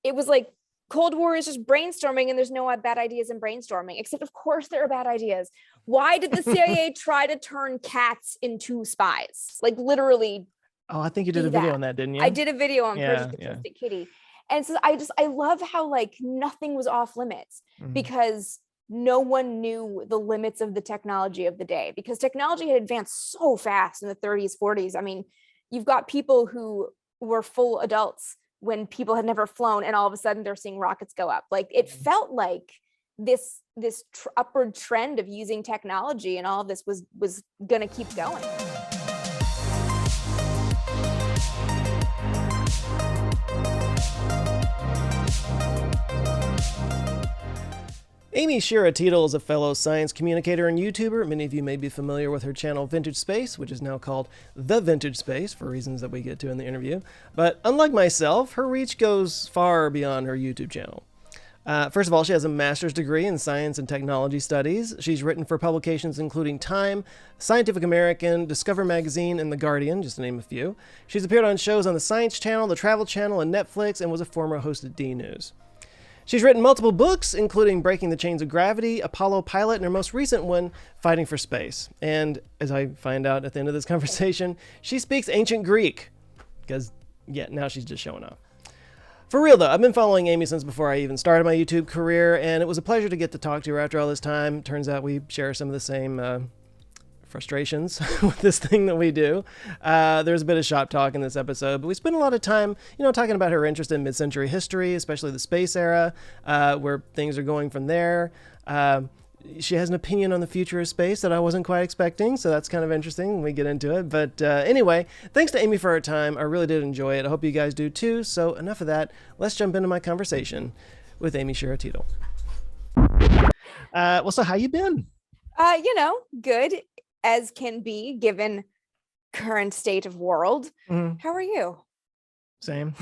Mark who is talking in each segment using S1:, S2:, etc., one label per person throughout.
S1: it was like Cold War is just brainstorming and there's no bad ideas in brainstorming, except of course there are bad ideas. Why did the CIA try to turn cats into spies? Like literally.
S2: Oh, I think you did a video on that, didn't you?
S1: I did a video on Project Acoustic Kitty. And so I love how like nothing was off limits because no one knew the limits of the technology of the day, because technology had advanced so fast in the 30s, 40s. I mean, you've got people who were full adults when people had never flown, and all of a sudden they're seeing rockets go up. Like it felt like this upward trend of using technology and all of this was going to keep going.
S2: Amy Shira Teitel is a fellow science communicator and YouTuber. Many of you may be familiar with her channel Vintage Space, which is now called The Vintage Space for reasons that we get to in the interview. But unlike myself, her reach goes far beyond her YouTube channel. First of all, she has a master's degree in science and technology studies. She's written for publications including Time, Scientific American, Discover Magazine, and The Guardian, just to name a few. She's appeared on shows on the Science Channel, the Travel Channel, and Netflix, and was a former host at D News. She's written multiple books, including Breaking the Chains of Gravity, Apollo Pilot, and her most recent one, Fighting for Space. And as I find out at the end of this conversation, she speaks ancient Greek. Because, yeah, now she's just showing off. For real, though, I've been following Amy since before I even started my YouTube career, and it was a pleasure to get to talk to her after all this time. Turns out we share some of the same frustrations with this thing that we do. There's a bit of shop talk in this episode, but we spent a lot of time, talking about her interest in mid-century history, especially the space era, where things are going from there. She has an opinion on the future of space that I wasn't quite expecting, so that's kind of interesting when we get into it. But anyway, thanks to Amy for her time. I really did enjoy it. I hope you guys do too. So enough of that. Let's jump into my conversation with Amy Shira Teitel. So how you been?
S1: Good as can be given current state of world. How are you?
S2: Same.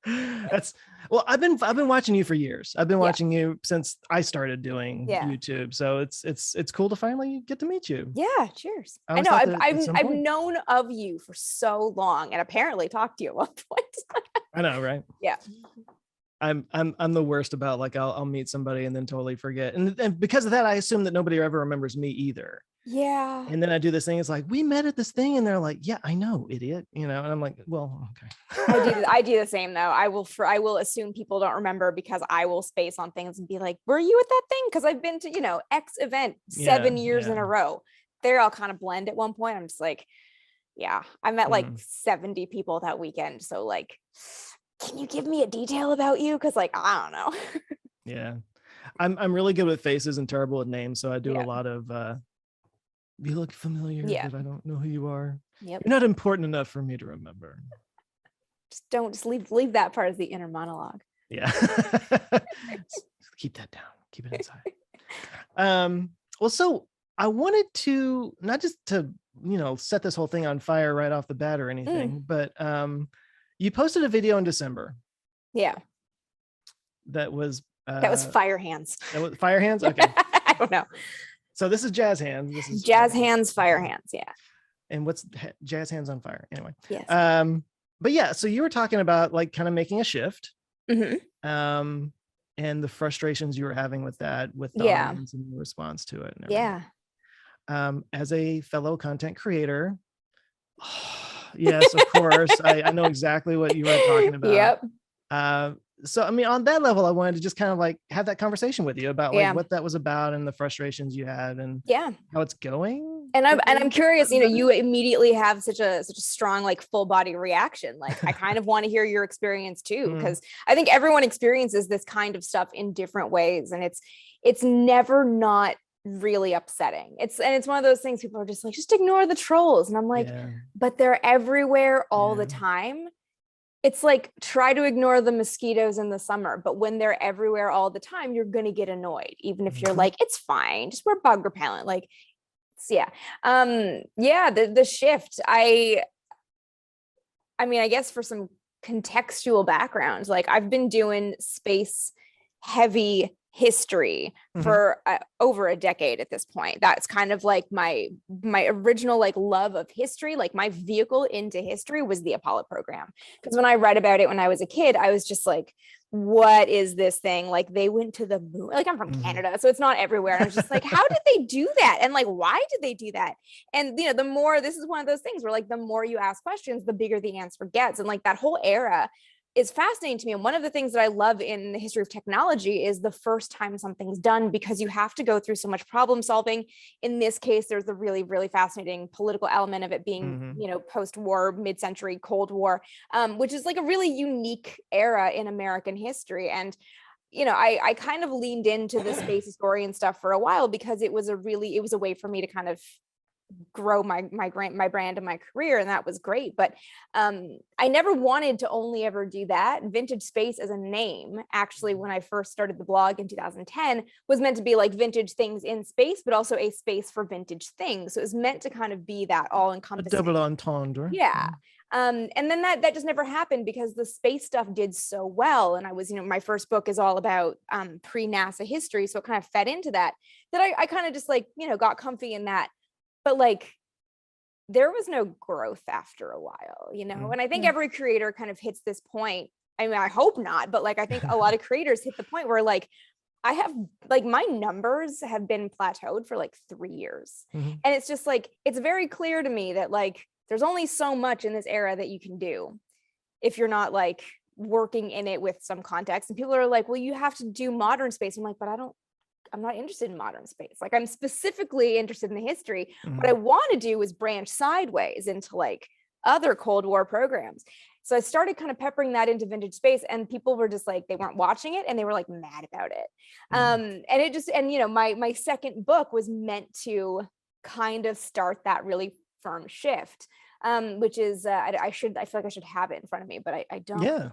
S2: I've been watching you for years. I've been watching you since I started doing YouTube. So it's cool to finally get to meet you.
S1: Yeah, cheers. I know I've known of you for so long and apparently talked to you at one point.
S2: I know, right?
S1: Yeah.
S2: I'm the worst about like I'll meet somebody and then totally forget, and because of that I assume that nobody ever remembers me either.
S1: Yeah.
S2: And then I do this thing, it's like, we met at this thing, and they're like, yeah, I know, idiot, and I'm like, well, okay.
S1: I do the same though. I will assume people don't remember because I will space on things and be like, were you at that thing? Because I've been to X event 7 years in a row. They're all kind of blend at one point. I'm just like, yeah, I met like 70 people that weekend, so like, can you give me a detail about you? Because like, I don't know.
S2: Yeah. I'm really good with faces and terrible with names. So I do a lot of, you look familiar, but I don't know who you are.
S1: Yep.
S2: You're not important enough for me to remember.
S1: Just leave that part as the inner monologue.
S2: Yeah. Keep that down. Keep it inside. So I wanted to, not just to, set this whole thing on fire right off the bat or anything, but, you posted a video in December.
S1: Yeah.
S2: That was
S1: Fire Hands.
S2: That was Fire Hands? Okay.
S1: I don't know.
S2: So this is Jazz Hands. This is
S1: Jazz Hands, Fire Hands, yeah.
S2: And what's Jazz Hands on Fire? Anyway.
S1: Yes.
S2: But yeah, so you were talking about like kind of making a shift.
S1: Mm-hmm.
S2: And the frustrations you were having with that, with the audience and the response to it.
S1: Yeah.
S2: As a fellow content creator, yes, of course. I know exactly what you were talking about.
S1: Yep.
S2: So, I mean, on that level, I wanted to just kind of like have that conversation with you about like what that was about and the frustrations you had and how it's going.
S1: And I'm curious, you immediately have such a strong, like full body reaction. Like, I kind of want to hear your experience too, because I think everyone experiences this kind of stuff in different ways. And it's never not really upsetting. It's one of those things people are just like, just ignore the trolls. And I'm like, but they're everywhere all the time. It's like, try to ignore the mosquitoes in the summer, but when they're everywhere all the time, you're going to get annoyed. Even if you're like, it's fine, just wear bug repellent. Like, the shift. I mean, I guess for some contextual background, like I've been doing space heavy history for over a decade at this point. That's kind of like my original like love of history. Like my vehicle into history was the Apollo program, because when I read about it when I was a kid, I was just like, what is this thing? Like they went to the moon. Like I'm from Canada, so it's not everywhere, and I was just like, how did they do that, and like why did they do that? And you know, the more, this is one of those things where like the more you ask questions, the bigger the answer gets. And like that whole era is fascinating to me. And one of the things that I love in the history of technology is the first time something's done, because you have to go through so much problem solving. In this case, there's the really, really fascinating political element of it being, you know, post-war, mid-century Cold War, which is like a really unique era in American history. And you know, I kind of leaned into the space historian stuff for a while, because it was a way for me to kind of grow my brand and my career, and that was great. But I never wanted to only ever do that. Vintage Space as a name, actually, when I first started the blog in 2010, was meant to be like vintage things in space, but also a space for vintage things. So it was meant to kind of be that all encompassing.
S2: A double entendre.
S1: Yeah. And then that just never happened, because the space stuff did so well. And I was, you know, my first book is all about pre-NASA history. So it kind of fed into that I kind of just like, you know, got comfy in that. But like, there was no growth after a while, you know? And I think every creator kind of hits this point. I mean, I hope not, but like, I think a lot of creators hit the point where like, I have like, my numbers have been plateaued for like 3 years. And it's just like, it's very clear to me that like, there's only so much in this era that you can do if you're not like working in it with some context. And people are like, well, you have to do modern space. I'm like, but I'm not interested in modern space. Like I'm specifically interested in the history. What I want to do is branch sideways into like other Cold War programs. So I started kind of peppering that into Vintage Space, and people were just like, they weren't watching it and they were like mad about it. And it just, and you know, my second book was meant to kind of start that really firm shift, which is, I feel like I should have it in front of me, but I don't.
S2: Yeah.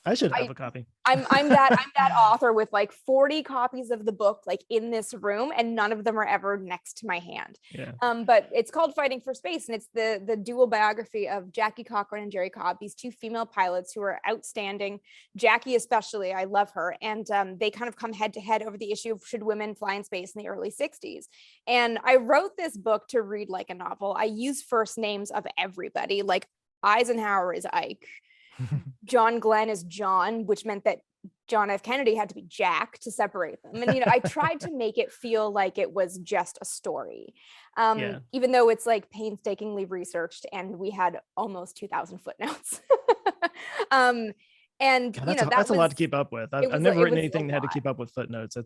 S2: I should have a copy.
S1: I'm that author with like 40 copies of the book like in this room, and none of them are ever next to my hand.
S2: Yeah.
S1: But it's called Fighting for Space, and it's the dual biography of Jackie Cochran and Jerry Cobb, these two female pilots who are outstanding. Jackie especially, I love her, and they kind of come head to head over the issue of should women fly in space in the early 60s. And I wrote this book to read like a novel. I use first names of everybody, like Eisenhower is Ike. John Glenn is John, which meant that John F. Kennedy had to be Jack to separate them. And, you know, I tried to make it feel like it was just a story, even though it's like painstakingly researched, and we had almost 2,000 footnotes. And
S2: God, you know, that's a lot to keep up with. I've never written anything that had to keep up with footnotes.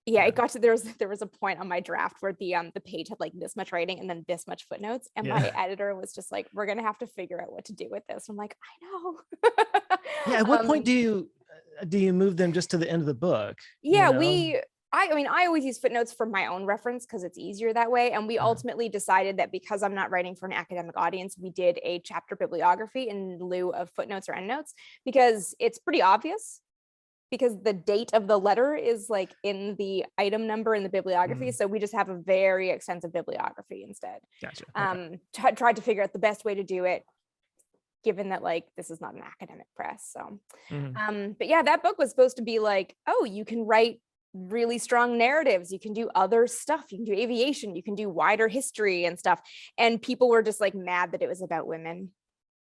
S1: It got to, there was a point on my draft where the page had like this much writing and then this much footnotes, and my editor was just like, we're gonna have to figure out what to do with this. I'm like, I know.
S2: Yeah, at what point do you move them just to the end of the book?
S1: Yeah,
S2: you know?
S1: I mean, I always use footnotes for my own reference because it's easier that way. And we ultimately decided that because I'm not writing for an academic audience, we did a chapter bibliography in lieu of footnotes or endnotes, because it's pretty obvious, because the date of the letter is like in the item number in the bibliography. So we just have a very extensive bibliography instead.
S2: Gotcha. Okay.
S1: Tried to figure out the best way to do it, given that like this is not an academic press. So but yeah, that book was supposed to be like, oh, you can write really strong narratives, you can do other stuff, you can do aviation, you can do wider history and stuff. And people were just like mad that it was about women.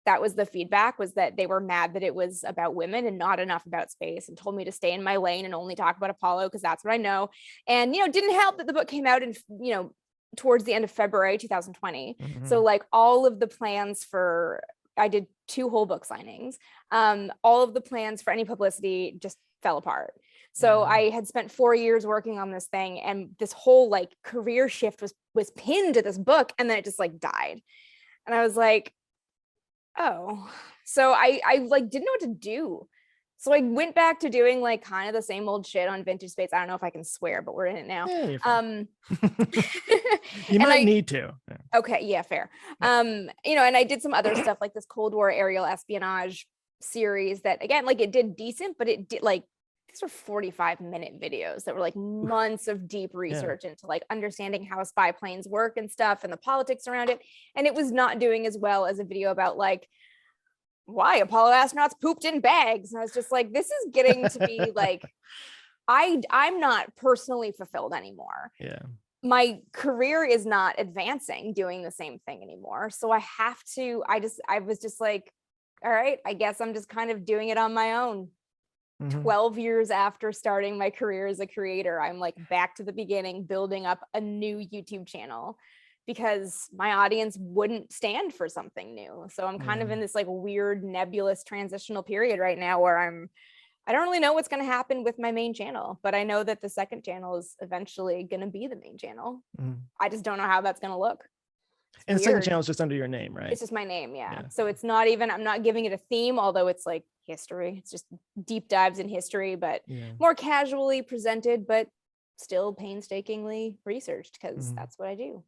S1: That was the feedback, was that they were mad that it was about women and not enough about space, and told me to stay in my lane and only talk about Apollo because that's what I know. And, you know, it didn't help that the book came out in, you know, towards the end of February 2020. So like all of the plans for, I did 2 whole book signings. All of the plans for any publicity just fell apart. So I had spent 4 years working on this thing, and this whole like career shift was pinned to this book, and then it just like died. And I was like, oh, so I like didn't know what to do. So I went back to doing like kind of the same old shit on Vintage Space. I don't know if I can swear, but we're in it now.
S2: Yeah, you might need to.
S1: Yeah. Okay, yeah, fair. You know, and I did some other stuff like this Cold War aerial espionage series that, again, like it did decent, but it did like, these were 45-minute videos that were like months of deep research into like understanding how spy planes work and stuff and the politics around it. And it was not doing as well as a video about like why Apollo astronauts pooped in bags. And I was just like, this is getting to be like I'm not personally fulfilled anymore.
S2: Yeah.
S1: My career is not advancing doing the same thing anymore. So I was just like, all right, I guess I'm just kind of doing it on my own. 12 years after starting my career as a creator, I'm like back to the beginning, building up a new YouTube channel because my audience wouldn't stand for something new. So I'm kind of in this like weird nebulous transitional period right now where I don't really know what's going to happen with my main channel, but I know that the second channel is eventually going to be the main channel. I just don't know how that's going to look.
S2: And the second channel is just under your name, right?
S1: It's just my name, yeah. So it's not even, I'm not giving it a theme, although it's like history. It's just deep dives in history, but more casually presented, but still painstakingly researched because that's what I do.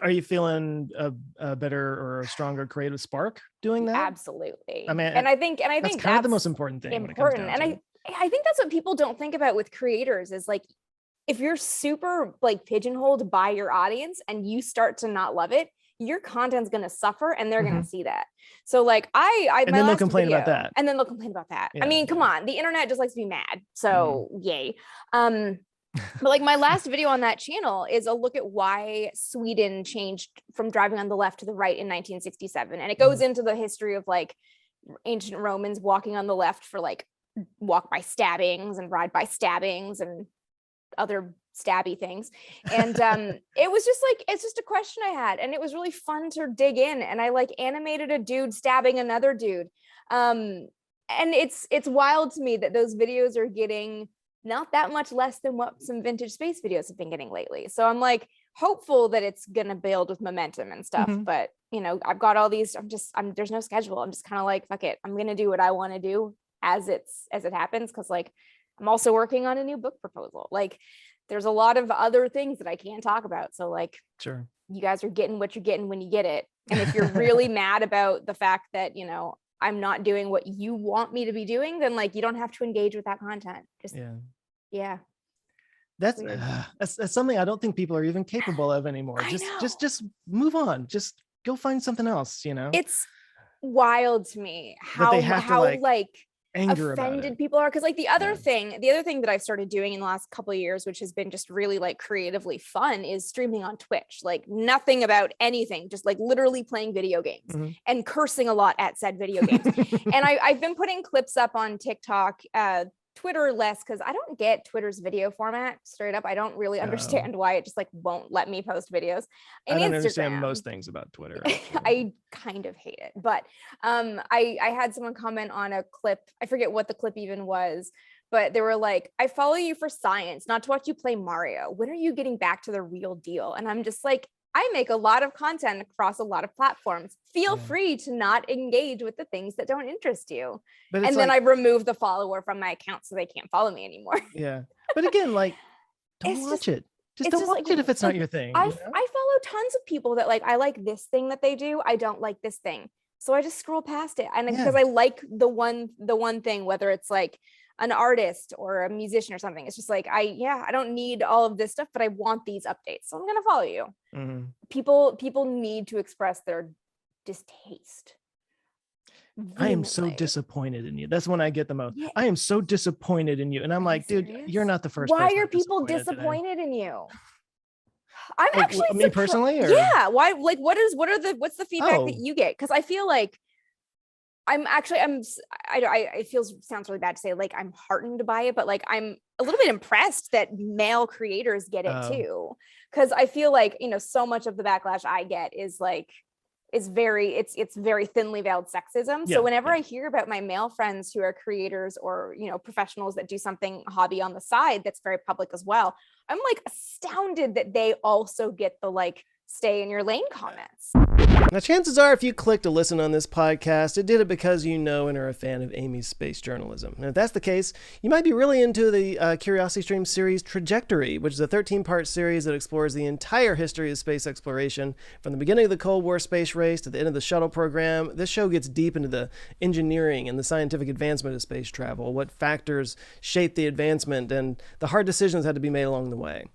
S2: Are you feeling a better or a stronger creative spark doing that?
S1: Absolutely.
S2: I mean,
S1: and I think
S2: that's kind of the most important thing.
S1: Important. And I think that's what people don't think about with creators is like, if you're super like pigeonholed by your audience and you start to not love it, your content's going to suffer and they're going to see that. So like
S2: and then they'll complain about that.
S1: And then they'll complain about that.
S2: Yeah.
S1: I mean, come on, the internet just likes to be mad. So yay. But like my last video on that channel is a look at why Sweden changed from driving on the left to the right in 1967. And it goes into the history of like ancient Romans walking on the left for like walk by stabbings and ride by stabbings and other stabby things. And it was just like, it's just a question I had. And it was really fun to dig in. And I like animated a dude stabbing another dude. And it's wild to me that those videos are getting not that much less than what some vintage space videos have been getting lately. So I'm like hopeful that it's going to build with momentum and stuff. But you know, I've got all these, there's no schedule. I'm just kind of like, fuck it. I'm going to do what I want to do as it happens. Cause like, I'm also working on a new book proposal. Like there's a lot of other things that I can't talk about. So like,
S2: sure,
S1: you guys are getting what you're getting when you get it. And if you're really mad about the fact that, you know, I'm not doing what you want me to be doing, then like, you don't have to engage with that content. Just, yeah.
S2: That's something I don't think people are even capable of anymore. Just move on. Just go find something else, you know?
S1: It's wild to me how
S2: anger
S1: offended people are. Cause like the other thing that I've started doing in the last couple of years, which has been just really like creatively fun, is streaming on Twitch. Like nothing about anything, just like literally playing video games and cursing a lot at said video games. And I've been putting clips up on TikTok, Twitter less, because I don't get Twitter's video format straight up. I don't really understand why it just like won't let me post videos. And
S2: I don't
S1: Instagram,
S2: understand most things about Twitter.
S1: I kind of hate it. But I had someone comment on a clip. I forget what the clip even was, but they were like, I follow you for science, not to watch you play Mario. When are you getting back to the real deal? And I'm just like, I make a lot of content across a lot of platforms. Feel free to not engage with the things that don't interest you. And then I remove the follower from my account so they can't follow me anymore.
S2: Yeah. But again, like, don't watch it. Just don't watch it if it's not your thing.
S1: I follow tons of people that like, I like this thing that they do. I don't like this thing. So I just scroll past it. And because I like the one thing, whether it's like an artist or a musician or something, it's just like, I don't need all of this stuff, but I want these updates. So I'm going to follow you. People need to express their distaste.
S2: I am so disappointed in you. That's when I get the most. I am so disappointed in you. And I'm like, dude, you're not the first person.
S1: Why are people disappointed in you? I'm actually
S2: me personally, or?
S1: Yeah. Why? Like, what's the feedback that you get? Because I feel like it sounds really bad to say, like, I'm heartened by it, but like, I'm a little bit impressed that male creators get it too. Cause I feel like, you know, so much of the backlash I get is like, it's very thinly veiled sexism. So whenever I hear about my male friends who are creators or, you know, professionals that do something hobby on the side, that's very public as well, I'm like astounded that they also get the like, stay in your lane comments.
S2: Now, chances are, if you click to listen on this podcast, it did it because you know and are a fan of Amy's space journalism. And if that's the case, you might be really into the Curiosity Stream series Trajectory, which is a 13-part series that explores the entire history of space exploration. From the beginning of the Cold War space race to the end of the shuttle program, this show gets deep into the engineering and the scientific advancement of space travel, what factors shaped the advancement, and the hard decisions that had to be made along the way.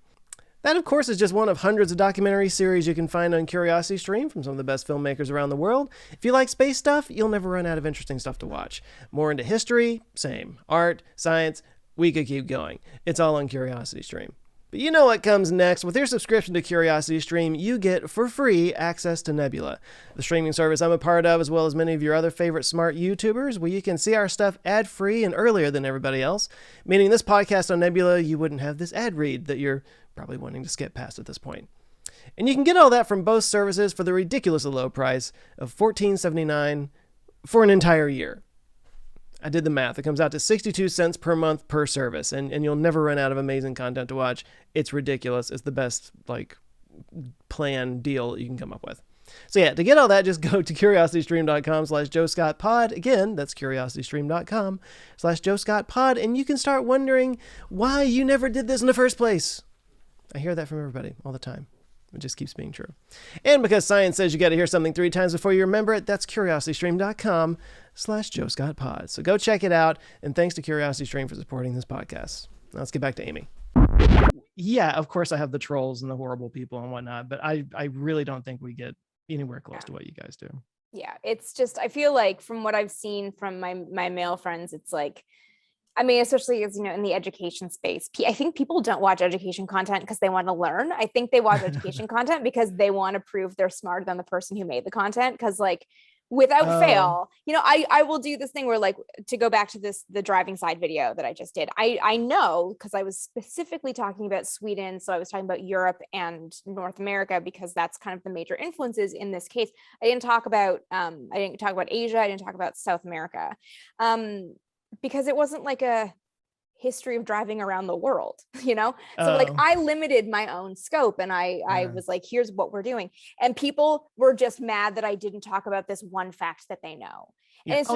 S2: That, of course, is just one of hundreds of documentary series you can find on Curiosity Stream from some of the best filmmakers around the world. If you like space stuff, you'll never run out of interesting stuff to watch. More into history, same. Art, science, We could keep going. It's all on CuriosityStream. But you know what comes next. With your subscription to CuriosityStream, you get for free access to Nebula, the streaming service I'm a part of, as well as many of your other favorite smart YouTubers, where you can see our stuff ad-free and earlier than everybody else. Meaning this podcast on Nebula, you wouldn't have this ad read that you're probably wanting to skip past at this point. And you can get all that from both services for the ridiculously low price of $14.79 for an entire year. I did the math. It comes out to 62 cents per month per service, and you'll never run out of amazing content to watch. It's ridiculous. It's the best plan deal you can come up with. So yeah, to get all that, just go to curiositystream.com/JoeScottPod. Again, that's curiositystream.com/JoeScottPod, and you can start wondering why you never did this in the first place. I hear that from everybody all the time. It just keeps being true. And because science says you got to hear something 3 times before you remember it, that's curiositystream.com/JoeScottPod. So go check it out. And thanks to CuriosityStream for supporting this podcast. Now let's get back to Amy. Yeah, of course I have the trolls and the horrible people and whatnot, but I really don't think we get anywhere close to what you guys do.
S1: Yeah, it's just, I feel like from what I've seen from my male friends, it's like, I mean, especially as, in the education space, I think people don't watch education content because they want to learn. I think they watch education content because they want to prove they're smarter than the person who made the content. Because without fail, I will do this thing where to go back to the driving side video that I just did. I know because I was specifically talking about Sweden. So I was talking about Europe and North America because that's kind of the major influences in this case. I didn't talk about Asia. I didn't talk about South America. Because it wasn't like a history of driving around the world, So I limited my own scope and I was like, here's what we're doing. And people were just mad that I didn't talk about this one fact that they know.
S2: Yeah.
S1: And it's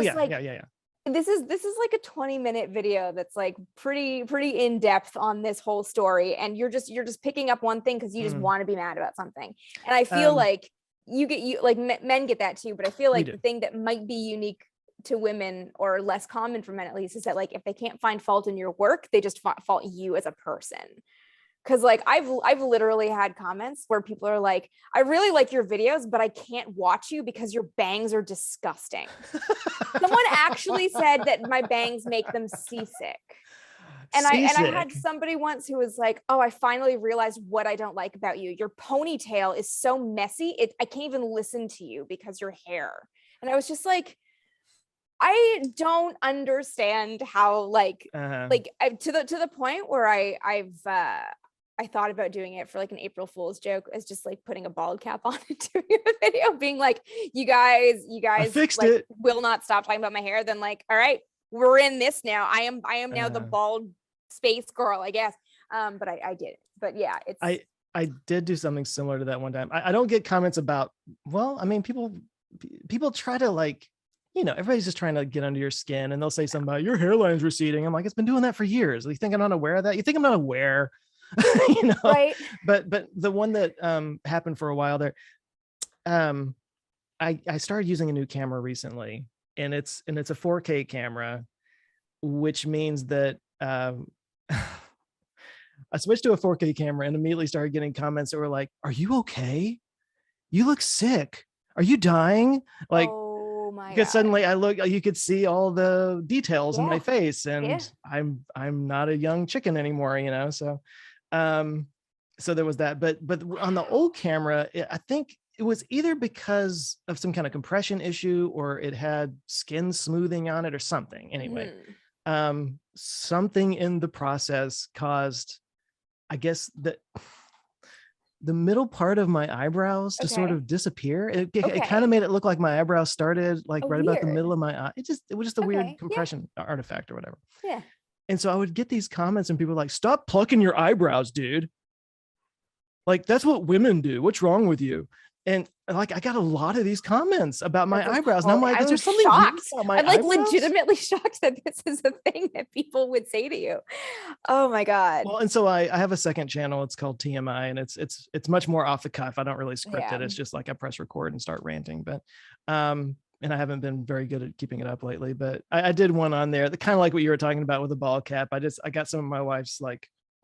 S1: just this is like a 20-minute video that's like pretty in depth on this whole story. And you're just picking up one thing because you just want to be mad about something. And I feel like men get that too, but I feel like the thing that might be unique to women, or less common for men at least, is that if they can't find fault in your work, they just fault you as a person. Because I've literally had comments where people are like, I really like your videos, but I can't watch you because your bangs are disgusting. Someone actually said that my bangs make them seasick. And I had somebody once who was like, oh, I finally realized what I don't like about you. Your ponytail is so messy. I can't even listen to you because your hair. And I was just like, I don't understand how to the point where I thought about doing it for an April Fool's joke, as just putting a bald cap on and doing a video being like, you guys
S2: fixed it.
S1: Will not stop talking about my hair. Then all right, we're in this now. I am now the bald space girl, I guess. But I did it. But yeah, it's
S2: I did do something similar to that one time. I don't get comments about, people try to everybody's just trying to get under your skin, and they'll say something about your hairline's receding. I'm like, it's been doing that for years. You think I'm not aware of that? You think I'm not aware?
S1: Right.
S2: But the one that happened for a while there, I started using a new camera recently, and it's a 4K camera, which means that I switched to a 4K camera and immediately started getting comments that were like, are you okay? You look sick. Are you dying? Because suddenly you could see all the details in my face, and I'm not a young chicken anymore, So, so there was that. But on the old camera, I think it was either because of some kind of compression issue, or it had skin smoothing on it or something. Anyway, something in the process caused, I guess, the middle part of my eyebrows to sort of disappear. It kind of made it look like my eyebrows started right about the middle of my eye. It was just a weird compression artifact or whatever.
S1: Yeah.
S2: And so I would get these comments, and people were like, stop plucking your eyebrows, dude. That's what women do. What's wrong with you? And I got a lot of these comments about my eyebrows. And I'm like, is there something
S1: shocked.
S2: About my
S1: I'm
S2: eyebrows?
S1: legitimately shocked that this is a thing that people would say to you. Oh my God.
S2: Well, and so I have a second channel. It's called TMI, and it's much more off the cuff. I don't really script it. It's just I press record and start ranting. But and I haven't been very good at keeping it up lately. But I did one on there that kind of like what you were talking about with the ball cap. I got some of my wife's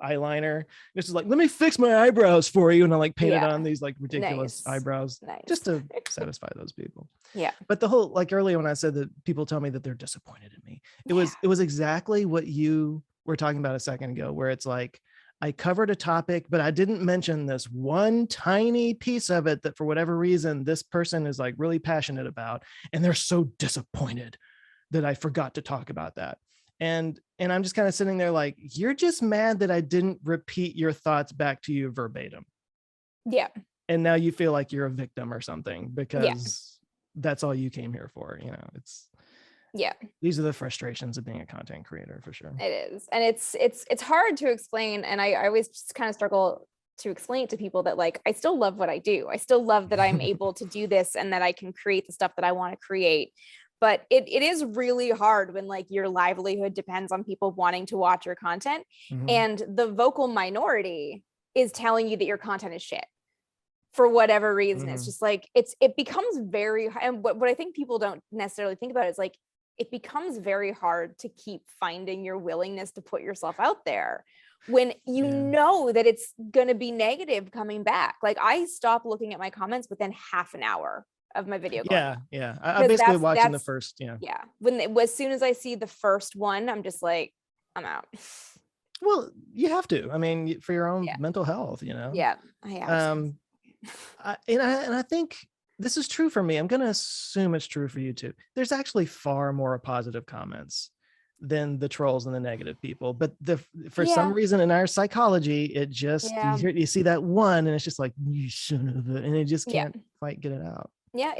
S2: eyeliner. This is let me fix my eyebrows for you, and I painted on these ridiculous eyebrows just to satisfy those people.
S1: Yeah.
S2: But the whole earlier when I said that people tell me that they're disappointed in me, it was exactly what you were talking about a second ago, where it's like, I covered a topic, but I didn't mention this one tiny piece of it that for whatever reason, this person is like really passionate about, and they're so disappointed that I forgot to talk about that. And I'm just kind of sitting there like, you're just mad that I didn't repeat your thoughts back to you verbatim.
S1: Yeah.
S2: And now you feel like you're a victim or something because that's all you came here for. You know, these are the frustrations of being a content creator for sure.
S1: It is. And it's hard to explain. And I always just kind of struggle to explain it to people that like, I still love what I do. I still love that I'm able to do this and that I can create the stuff that I want to create. But it is really hard when like your livelihood depends on people wanting to watch your content. And the vocal minority is telling you that your content is shit for whatever reason. It's just like, it becomes very, and what I think people don't necessarily think about is like, it becomes very hard to keep finding your willingness to put yourself out there when you know that it's going to be negative coming back. Like I stopped looking at my comments within half an hour of my video.
S2: I basically watching the first.
S1: As soon as I see the first one, I'm just like, I'm out.
S2: Well, you have to. I mean, for your own mental health, you know.
S1: Yeah, I have.
S2: I think this is true for me. I'm going to assume it's true for you too. There's actually far more positive comments than the trolls and the negative people. But for some reason in our psychology, it just you see that one, and it's just like, you son of a, and it just can't quite get it out.
S1: Yeah,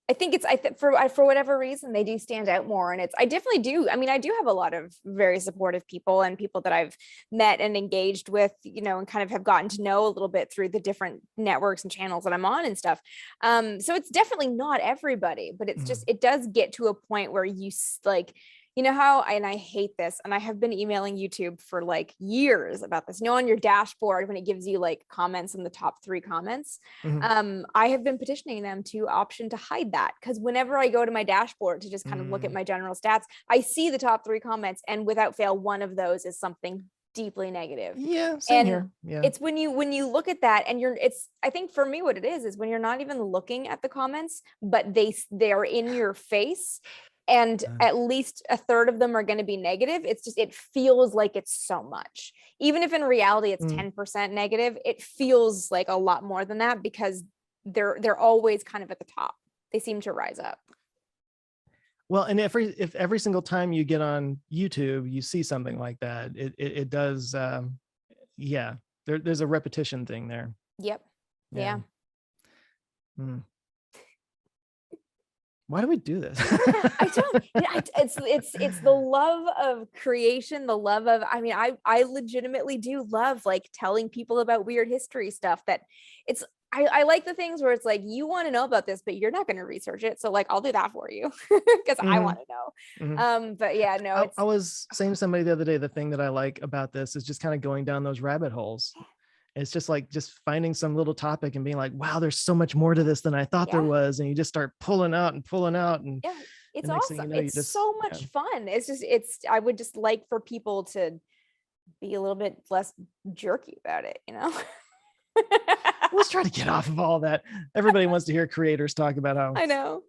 S1: I think for whatever reason they do stand out more, and I definitely do. I mean, I do have a lot of very supportive people and people that I've met and engaged with, you know, and kind of have gotten to know a little bit through the different networks and channels that I'm on and stuff. So it's definitely not everybody, but it's just, it does get to a point where you like, you know how, and I hate this, and I have been emailing YouTube for like years about this, you know, on your dashboard, when it gives you like comments in the top 3 comments, I have been petitioning them to option to hide that. Because whenever I go to my dashboard to just kind of look at my general stats, I see the top 3 comments, and without fail, one of those is something deeply negative.
S2: Yeah, same here. Yeah.
S1: It's when you look at that and I think for me, what it is when you're not even looking at the comments, but they're in your face, and at least a third of them are going to be negative. It's just, it feels like it's so much. Even if in reality it's 10% negative, it feels like a lot more than that, because they're always kind of at the top. They seem to rise up.
S2: Well, and if every single time you get on YouTube, you see something like that, it does. There's a repetition thing there.
S1: Yep. Yeah.
S2: Why do we do this?
S1: I don't. It's the love of creation, the love of. I mean, I legitimately do love like telling people about weird history stuff. That it's. I like the things where it's like, you want to know about this, but you're not going to research it. So like, I'll do that for you because I want to know. But yeah, no.
S2: I was saying to somebody the other day, the thing that I like about this is just kind of going down those rabbit holes. It's just like finding some little topic and being like, wow, there's so much more to this than I thought there was. And you just start pulling out. And
S1: it's awesome. It's so much fun. I would just like for people to be a little bit less jerky about it, you know?
S2: Let's try to get off of all that. Everybody wants to hear creators talk about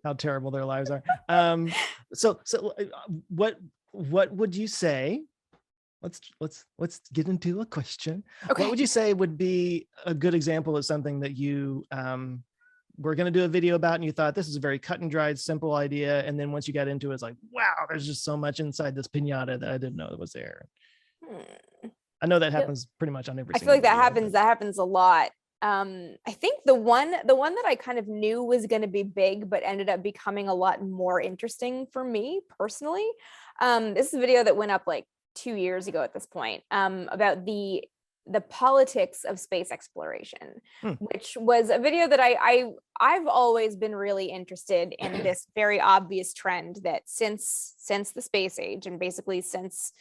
S2: how terrible their lives are. So what would you say? Let's get into a question. Okay. What would you say would be a good example of something that you were going to do a video about, and you thought this is a very cut and dried, simple idea, and then once you got into it, it's like, wow, there's just so much inside this piñata that I didn't know that was there. I know that happens pretty much on every.
S1: I feel like that happens a lot. I think the one that I kind of knew was going to be big, but ended up becoming a lot more interesting for me personally. This is a video that went up like 2 years ago at this point, about the politics of space exploration, which was a video that I've always been really interested in this very obvious trend that since the space age, and basically since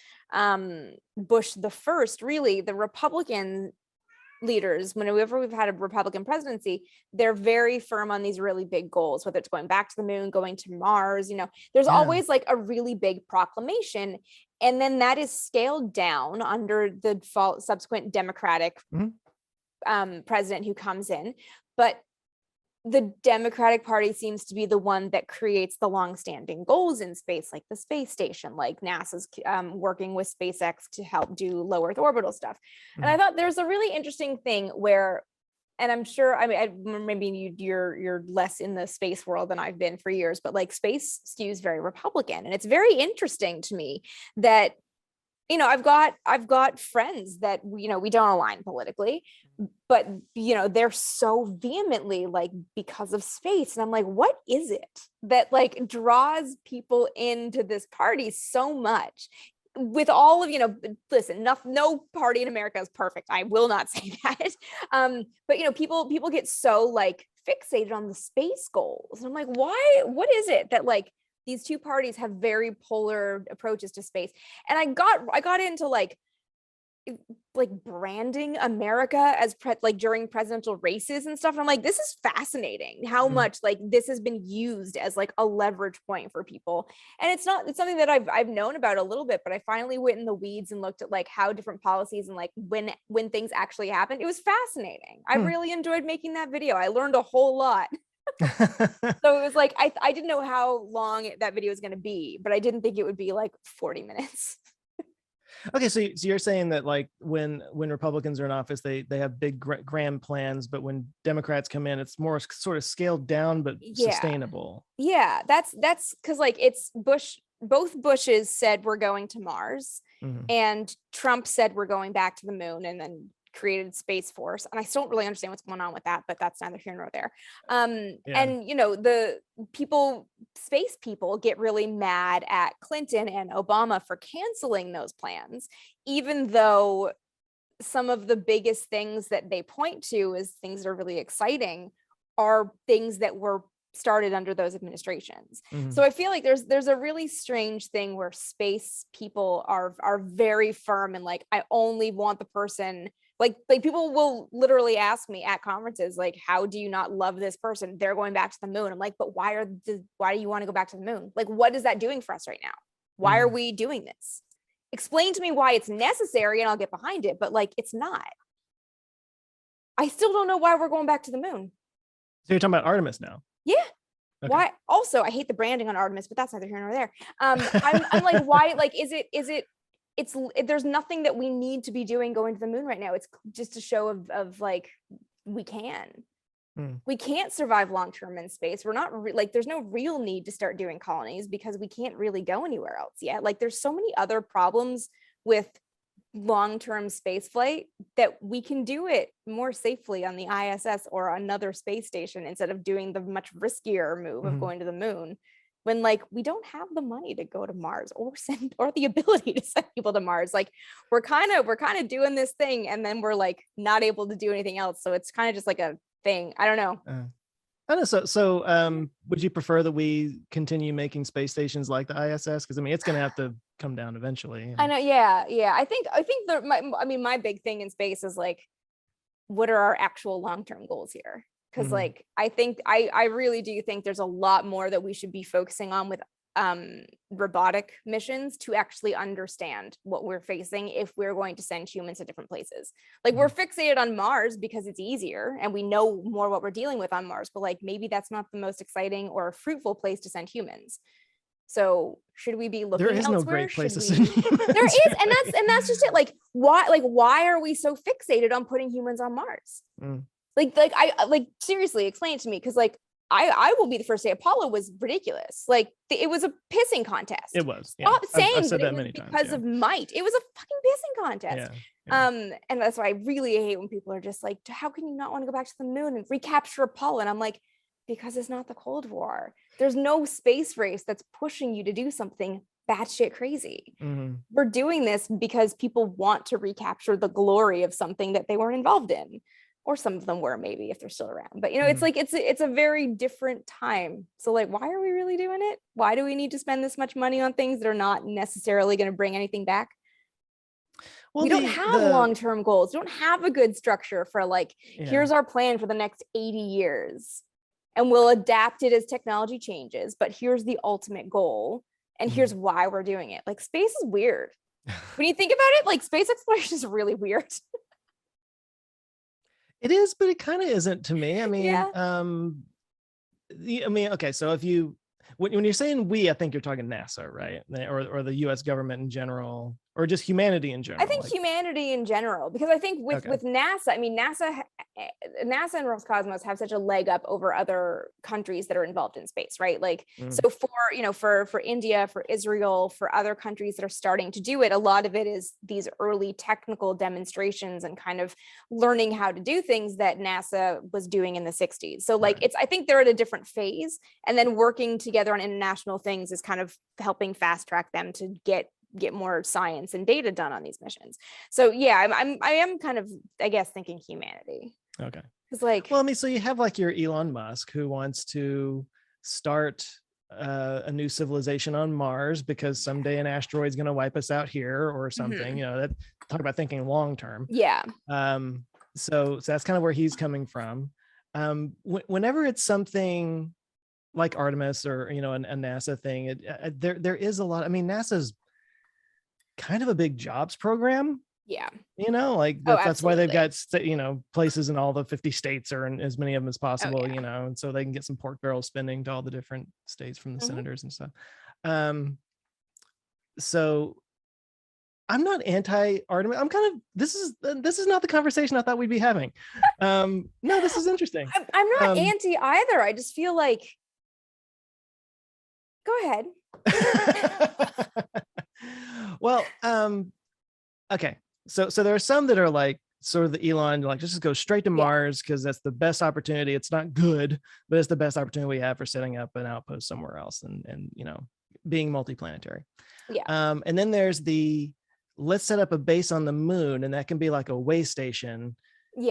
S1: Bush the first, really, the Republican leaders, whenever we've had a Republican presidency, they're very firm on these really big goals, whether it's going back to the moon, going to Mars, you know, there's always like a really big proclamation. And then that is scaled down under the subsequent Democratic president who comes in. But the Democratic Party seems to be the one that creates the long-standing goals in space, like the space station, like NASA's working with SpaceX to help do low Earth orbital stuff. And I thought there's a really interesting thing where, and I'm sure, I mean, maybe you're less in the space world than I've been for years, but like space skews very Republican, and it's very interesting to me that, you know, I've got friends that, you know, we don't align politically, but, you know, they're so vehemently like because of space. And I'm like, what is it that like draws people into this party so much? With all of, you know, listen, no party in America is perfect. I will not say that. But, you know, people get so like fixated on the space goals. And I'm like, why? What is it that like these two parties have very polar approaches to space? And I got into like branding America as like during presidential races and stuff. And I'm like, this is fascinating how much like this has been used as like a leverage point for people. And it's something that I've known about a little bit, but I finally went in the weeds and looked at like how different policies and like when things actually happened. It was fascinating. I really enjoyed making that video. I learned a whole lot. So it was like, I didn't know how long that video was going to be, but I didn't think it would be like 40 minutes.
S2: Okay, so you're saying that like when Republicans are in office, they have big grand plans, but when Democrats come in, it's more sort of scaled down but sustainable.
S1: Yeah, that's because like it's both Bushes said we're going to Mars, and Trump said we're going back to the moon, and then created Space Force. And I still don't really understand what's going on with that, but that's neither here nor there. And you know, the space people get really mad at Clinton and Obama for canceling those plans, even though some of the biggest things that they point to as things that are really exciting are things that were started under those administrations. So I feel like there's a really strange thing where space people are very firm and like, I only want the person. Like people will literally ask me at conferences, like, how do you not love this person? They're going back to the moon. I'm like, but why do you want to go back to the moon? Like, what is that doing for us right now? Why are we doing this? Explain to me why it's necessary and I'll get behind it, but like, it's not. I still don't know why we're going back to the moon.
S2: So you're talking about Artemis now?
S1: Yeah. Okay. Why? Also, I hate the branding on Artemis, but that's neither here nor there. I'm like, why? Like, there's nothing that we need to be doing going to the moon right now. It's just a show of like, we can't survive long-term in space. We're not like, there's no real need to start doing colonies because we can't really go anywhere else yet. Like there's so many other problems with long-term space flight that we can do it more safely on the ISS or another space station instead of doing the much riskier move of going to the moon, when like we don't have the money to go to Mars or the ability to send people to Mars. Like we're kind of doing this thing and then we're like not able to do anything else. So it's kind of just like a thing. I don't know.
S2: I don't know. So would you prefer that we continue making space stations like the ISS? Because I mean, it's going to have to come down eventually.
S1: I know. Yeah. I think my big thing in space is like, what are our actual long-term goals here? Because like, I think I really do think there's a lot more that we should be focusing on with robotic missions to actually understand what we're facing if we're going to send humans to different places. Like we're fixated on Mars because it's easier and we know more what we're dealing with on Mars, but like maybe that's not the most exciting or fruitful place to send humans. So should we be looking elsewhere?
S2: There is no great place to send humans.
S1: There is, and that's just it. Like why are we so fixated on putting humans on Mars? Like seriously, explain it to me, because like I will be the first to say Apollo was ridiculous. Like it was a pissing contest.
S2: It was.
S1: Yeah. Stop saying
S2: I've said
S1: that
S2: that
S1: it
S2: many
S1: was
S2: times,
S1: because of might. It was a fucking pissing contest.
S2: Yeah.
S1: And that's why I really hate when people are just like, how can you not want to go back to the moon and recapture Apollo? And I'm like, because it's not the Cold War. There's no space race that's pushing you to do something batshit crazy. We're doing this because people want to recapture the glory of something that they weren't involved in. Or some of them were, maybe, if they're still around. But, you know, it's like, it's a very different time. So like, why are we really doing it? Why do we need to spend this much money on things that are not necessarily going to bring anything back? Well, we don't have long-term goals. We don't have a good structure for like, here's our plan for the next 80 years. And we'll adapt it as technology changes. But here's the ultimate goal. And here's why we're doing it. Like space is weird. When you think about it, like space exploration is really weird.
S2: It is, but it kind of isn't to me. I mean, I mean, okay, so if you when you're saying we, I think you're talking NASA, right? Or the US government in general, or just humanity in general.
S1: I think humanity in general, because I think with NASA, I mean, NASA and Roscosmos have such a leg up over other countries that are involved in space, right? Like, so for India, for Israel, for other countries that are starting to do it, a lot of it is these early technical demonstrations and kind of learning how to do things that NASA was doing in the 60s. So like, I think they're at a different phase, and then working together on international things is kind of helping fast track them to get more science and data done on these missions. So yeah, I am kind of, I guess, thinking humanity.
S2: Okay.
S1: It's like,
S2: well, I mean, so you have like your Elon Musk who wants to start a new civilization on Mars because someday an asteroid's going to wipe us out here or something. You know, that talk about thinking long term.
S1: Yeah.
S2: So that's kind of where he's coming from. Whenever it's something like Artemis or, you know, a NASA thing, there is a lot. I mean, NASA's kind of a big jobs program.
S1: Yeah.
S2: You know, like that's why they've got, you know, places in all the 50 states or in as many of them as possible, you know, and so they can get some pork barrel spending to all the different states from the senators and stuff. So I'm not anti-Artemis. I'm kind of, this is not the conversation I thought we'd be having. No, this is interesting.
S1: I'm not anti either. I just feel like, go ahead.
S2: Well, okay. So there are some that are like sort of the Elon, like just go straight to Mars because that's the best opportunity. It's not good, but it's the best opportunity we have for setting up an outpost somewhere else and you know, being multiplanetary. Yeah. And then there's the let's set up a base on the moon, and that can be like a way station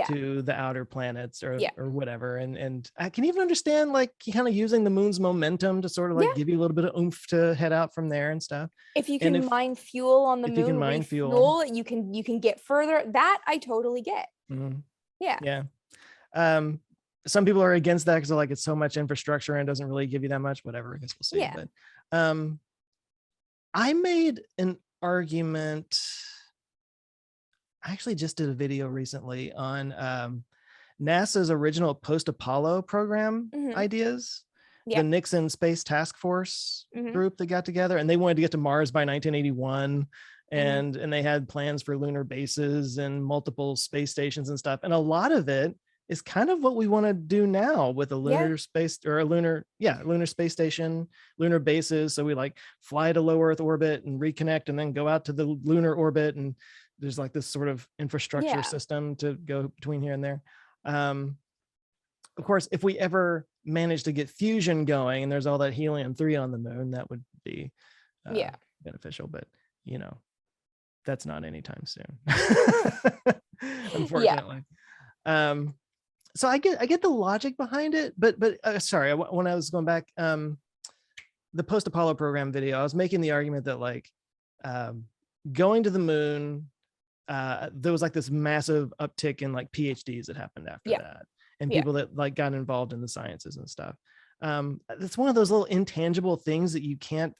S2: to the outer planets or whatever. And I can even understand like kind of using the moon's momentum to sort of like give you a little bit of oomph to head out from there and stuff.
S1: If you can mine fuel on the moon, you can mine fuel, you can get further. That I totally get. Yeah.
S2: Some people are against that because they're like, it's so much infrastructure and doesn't really give you that much, whatever. I guess we'll see. But I made an argument. I actually just did a video recently on NASA's original post-Apollo program ideas. The Nixon Space Task Force group that got together, and they wanted to get to Mars by 1981, and they had plans for lunar bases and multiple space stations and stuff. And a lot of it is kind of what we want to do now with a lunar space or a lunar space station, lunar bases. So we like fly to low Earth orbit and reconnect and then go out to the lunar orbit, and there's like this sort of infrastructure system to go between here and there. Of course, if we ever manage to get fusion going and there's all that helium-3 on the moon, that would be beneficial, but you know, that's not anytime soon, unfortunately. So I get the logic behind it, but sorry, when I was going back, the post-Apollo program video, I was making the argument that like going to the moon, there was like this massive uptick in like PhDs that happened after that, and people that like got involved in the sciences and stuff. It's one of those little intangible things that you can't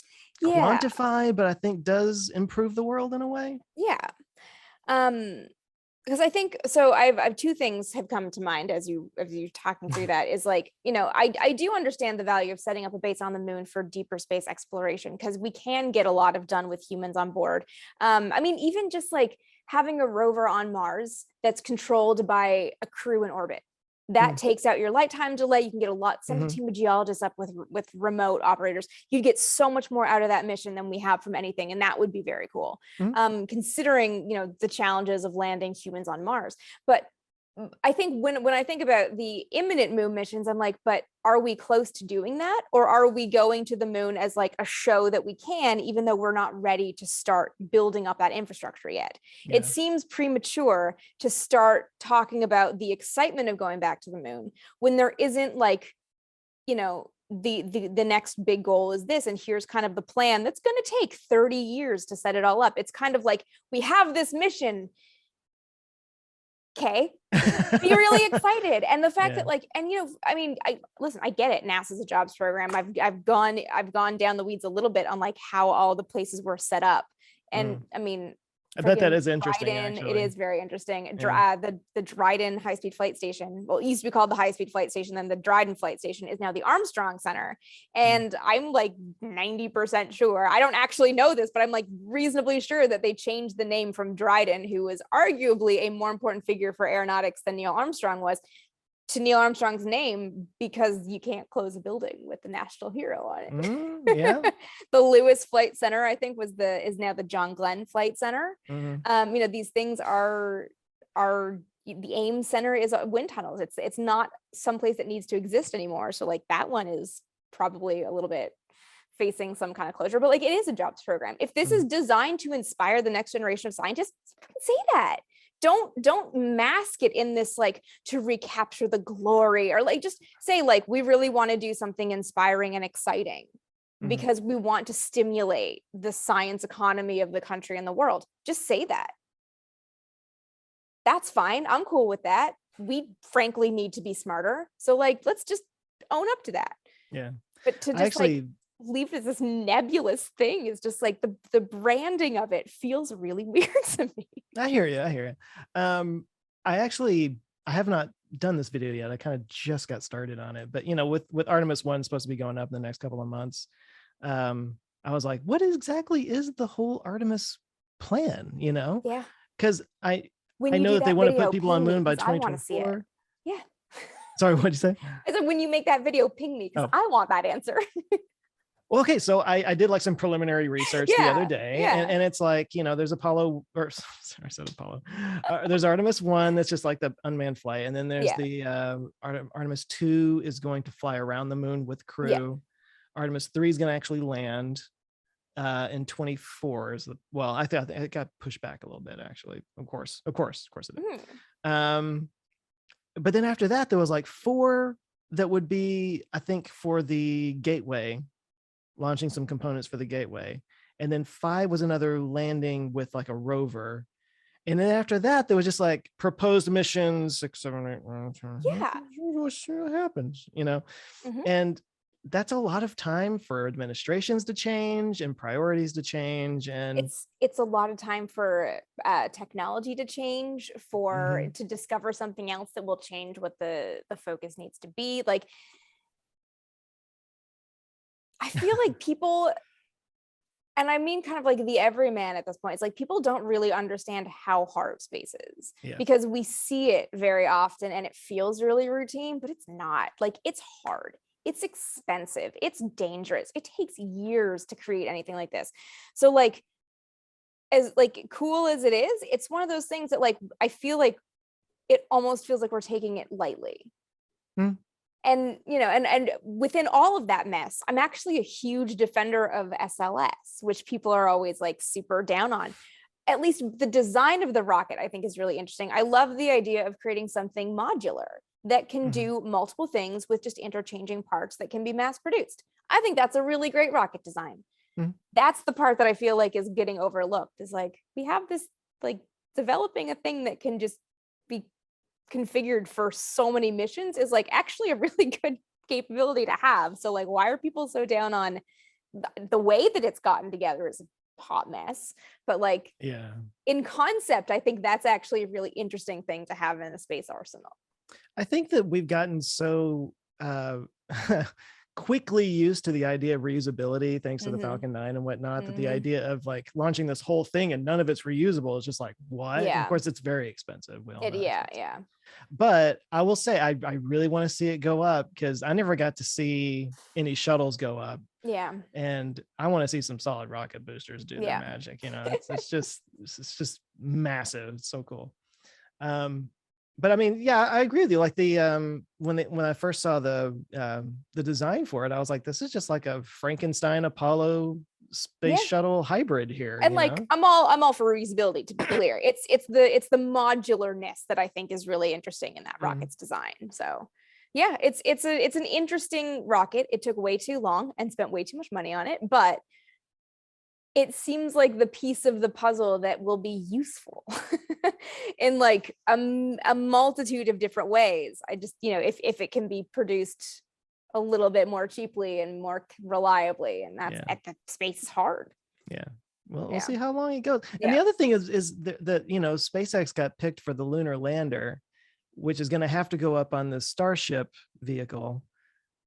S2: quantify, but I think does improve the world in a way.
S1: Because I think so. I've two things have come to mind as you're talking through that. Is like, you know, I do understand the value of setting up a base on the moon for deeper space exploration, because we can get a lot of done with humans on board. I mean, even just like having a rover on Mars that's controlled by a crew in orbit. That takes out your light time delay. You can get a lot, send a team of geologists up with remote operators. You'd get so much more out of that mission than we have from anything. And that would be very cool. Considering, you know, the challenges of landing humans on Mars. But I think when I think about the imminent moon missions, I'm like, but are we close to doing that? Or are we going to the moon as like a show that we can, even though we're not ready to start building up that infrastructure yet? It seems premature to start talking about the excitement of going back to the moon when there isn't like, you know, the next big goal is this, and here's kind of the plan that's going to take 30 years to set it all up. It's kind of like, we have this mission. Okay, be really excited. And the fact that like, and you know, I mean, I get it. NASA's a jobs program. I've gone down the weeds a little bit on like how all the places were set up. And I mean,
S2: I bet that is interesting,
S1: Dryden,
S2: actually.
S1: it is very interesting.
S2: Yeah.
S1: The Dryden high-speed flight station, well, it used to be called the high-speed flight station, then the Dryden flight station is now the Armstrong Center. And I'm like 90% sure, I don't actually know this, but I'm like reasonably sure that they changed the name from Dryden, who was arguably a more important figure for aeronautics than Neil Armstrong was, to Neil Armstrong's name, because you can't close a building with the national hero on it.
S2: Yeah.
S1: The Lewis Flight Center, I think, is now the John Glenn Flight Center. These things are the Ames Center is wind tunnels. It's not someplace that needs to exist anymore. So like that one is probably a little bit facing some kind of closure, but like it is a jobs program. If this is designed to inspire the next generation of scientists, say that. Don't mask it in this like to recapture the glory, or like just say like we really want to do something inspiring and exciting because we want to stimulate the science economy of the country and the world. Just say that. That's fine. I'm cool with that. We frankly need to be smarter. So like let's just own up to that.
S2: Yeah.
S1: But to just leave it as this nebulous thing is just like the branding of it feels really weird to me.
S2: I hear you. I have not done this video yet. I kind of just got started on it, but with Artemis 1 supposed to be going up in the next couple of months, I was like, what exactly is the whole Artemis plan?
S1: Yeah,
S2: because I know that they want to put people on the moon by 2024.
S1: Yeah.
S2: Sorry, what'd you say?
S1: I said, when you make that video, ping me, because I want that answer.
S2: Well, okay, so I did like some preliminary research the other day, and it's like, there's Apollo, or sorry, I said Apollo. There's Artemis 1, that's just like the unmanned flight, and then there's the Artemis 2 is going to fly around the moon with crew. Yeah. Artemis 3 is going to actually land in 24. Well, I thought it got pushed back a little bit, actually. Of course it did. But then after that, there was like 4 that would be, I think, for the Gateway, launching some components for the Gateway, and then 5 was another landing with like a rover, and then after that there was just like proposed missions 6, 7, 8, 9, 10. We'll see what happens, and that's a lot of time for administrations to change and priorities to change, and
S1: it's a lot of time for technology to change, to discover something else that will change what the focus needs to be. Like I feel like people, and I mean kind of like the everyman at this point, it's like people don't really understand how hard space is, because we see it very often and it feels really routine, but it's not. Like it's hard, it's expensive, it's dangerous, it takes years to create anything like this. So like, as like cool as it is, it's one of those things that like I feel like it almost feels like we're taking it lightly. And, and within all of that mess, I'm actually a huge defender of SLS, which people are always like super down on. At least the design of the rocket, I think, is really interesting. I love the idea of creating something modular that can do multiple things with just interchanging parts that can be mass produced. I think that's a really great rocket design. That's the part that I feel like is getting overlooked, is like, we have this like developing a thing that can just be configured for so many missions is like actually a really good capability to have. So like, why are people so down on the way that it's gotten together? Is a hot mess, but like in concept, I think that's actually a really interesting thing to have in a space arsenal.
S2: I think that we've gotten so quickly used to the idea of reusability thanks to the Falcon 9 and whatnot, that the idea of like launching this whole thing and none of it's reusable is just like, what? And of course it's very expensive. But I will say I really want to see it go up, because I never got to see any shuttles go up, and I want to see some solid rocket boosters do their magic. It's just massive. It's so cool. But I mean, I agree with you. Like the when I first saw the design for it, I was like, this is just like a Frankenstein Apollo space shuttle hybrid here.
S1: And like, I'm all for reusability, to be clear. It's the modularness that I think is really interesting in that rocket's design. So yeah, it's an interesting rocket. It took way too long and spent way too much money on it, but it seems like the piece of the puzzle that will be useful in like a multitude of different ways. I just, if it can be produced a little bit more cheaply and more reliably, and that's at the space is hard.
S2: we'll see how long it goes. And
S1: Yeah.
S2: the other thing is that you know, SpaceX got picked for the lunar lander, which is going to have to go up on the Starship vehicle,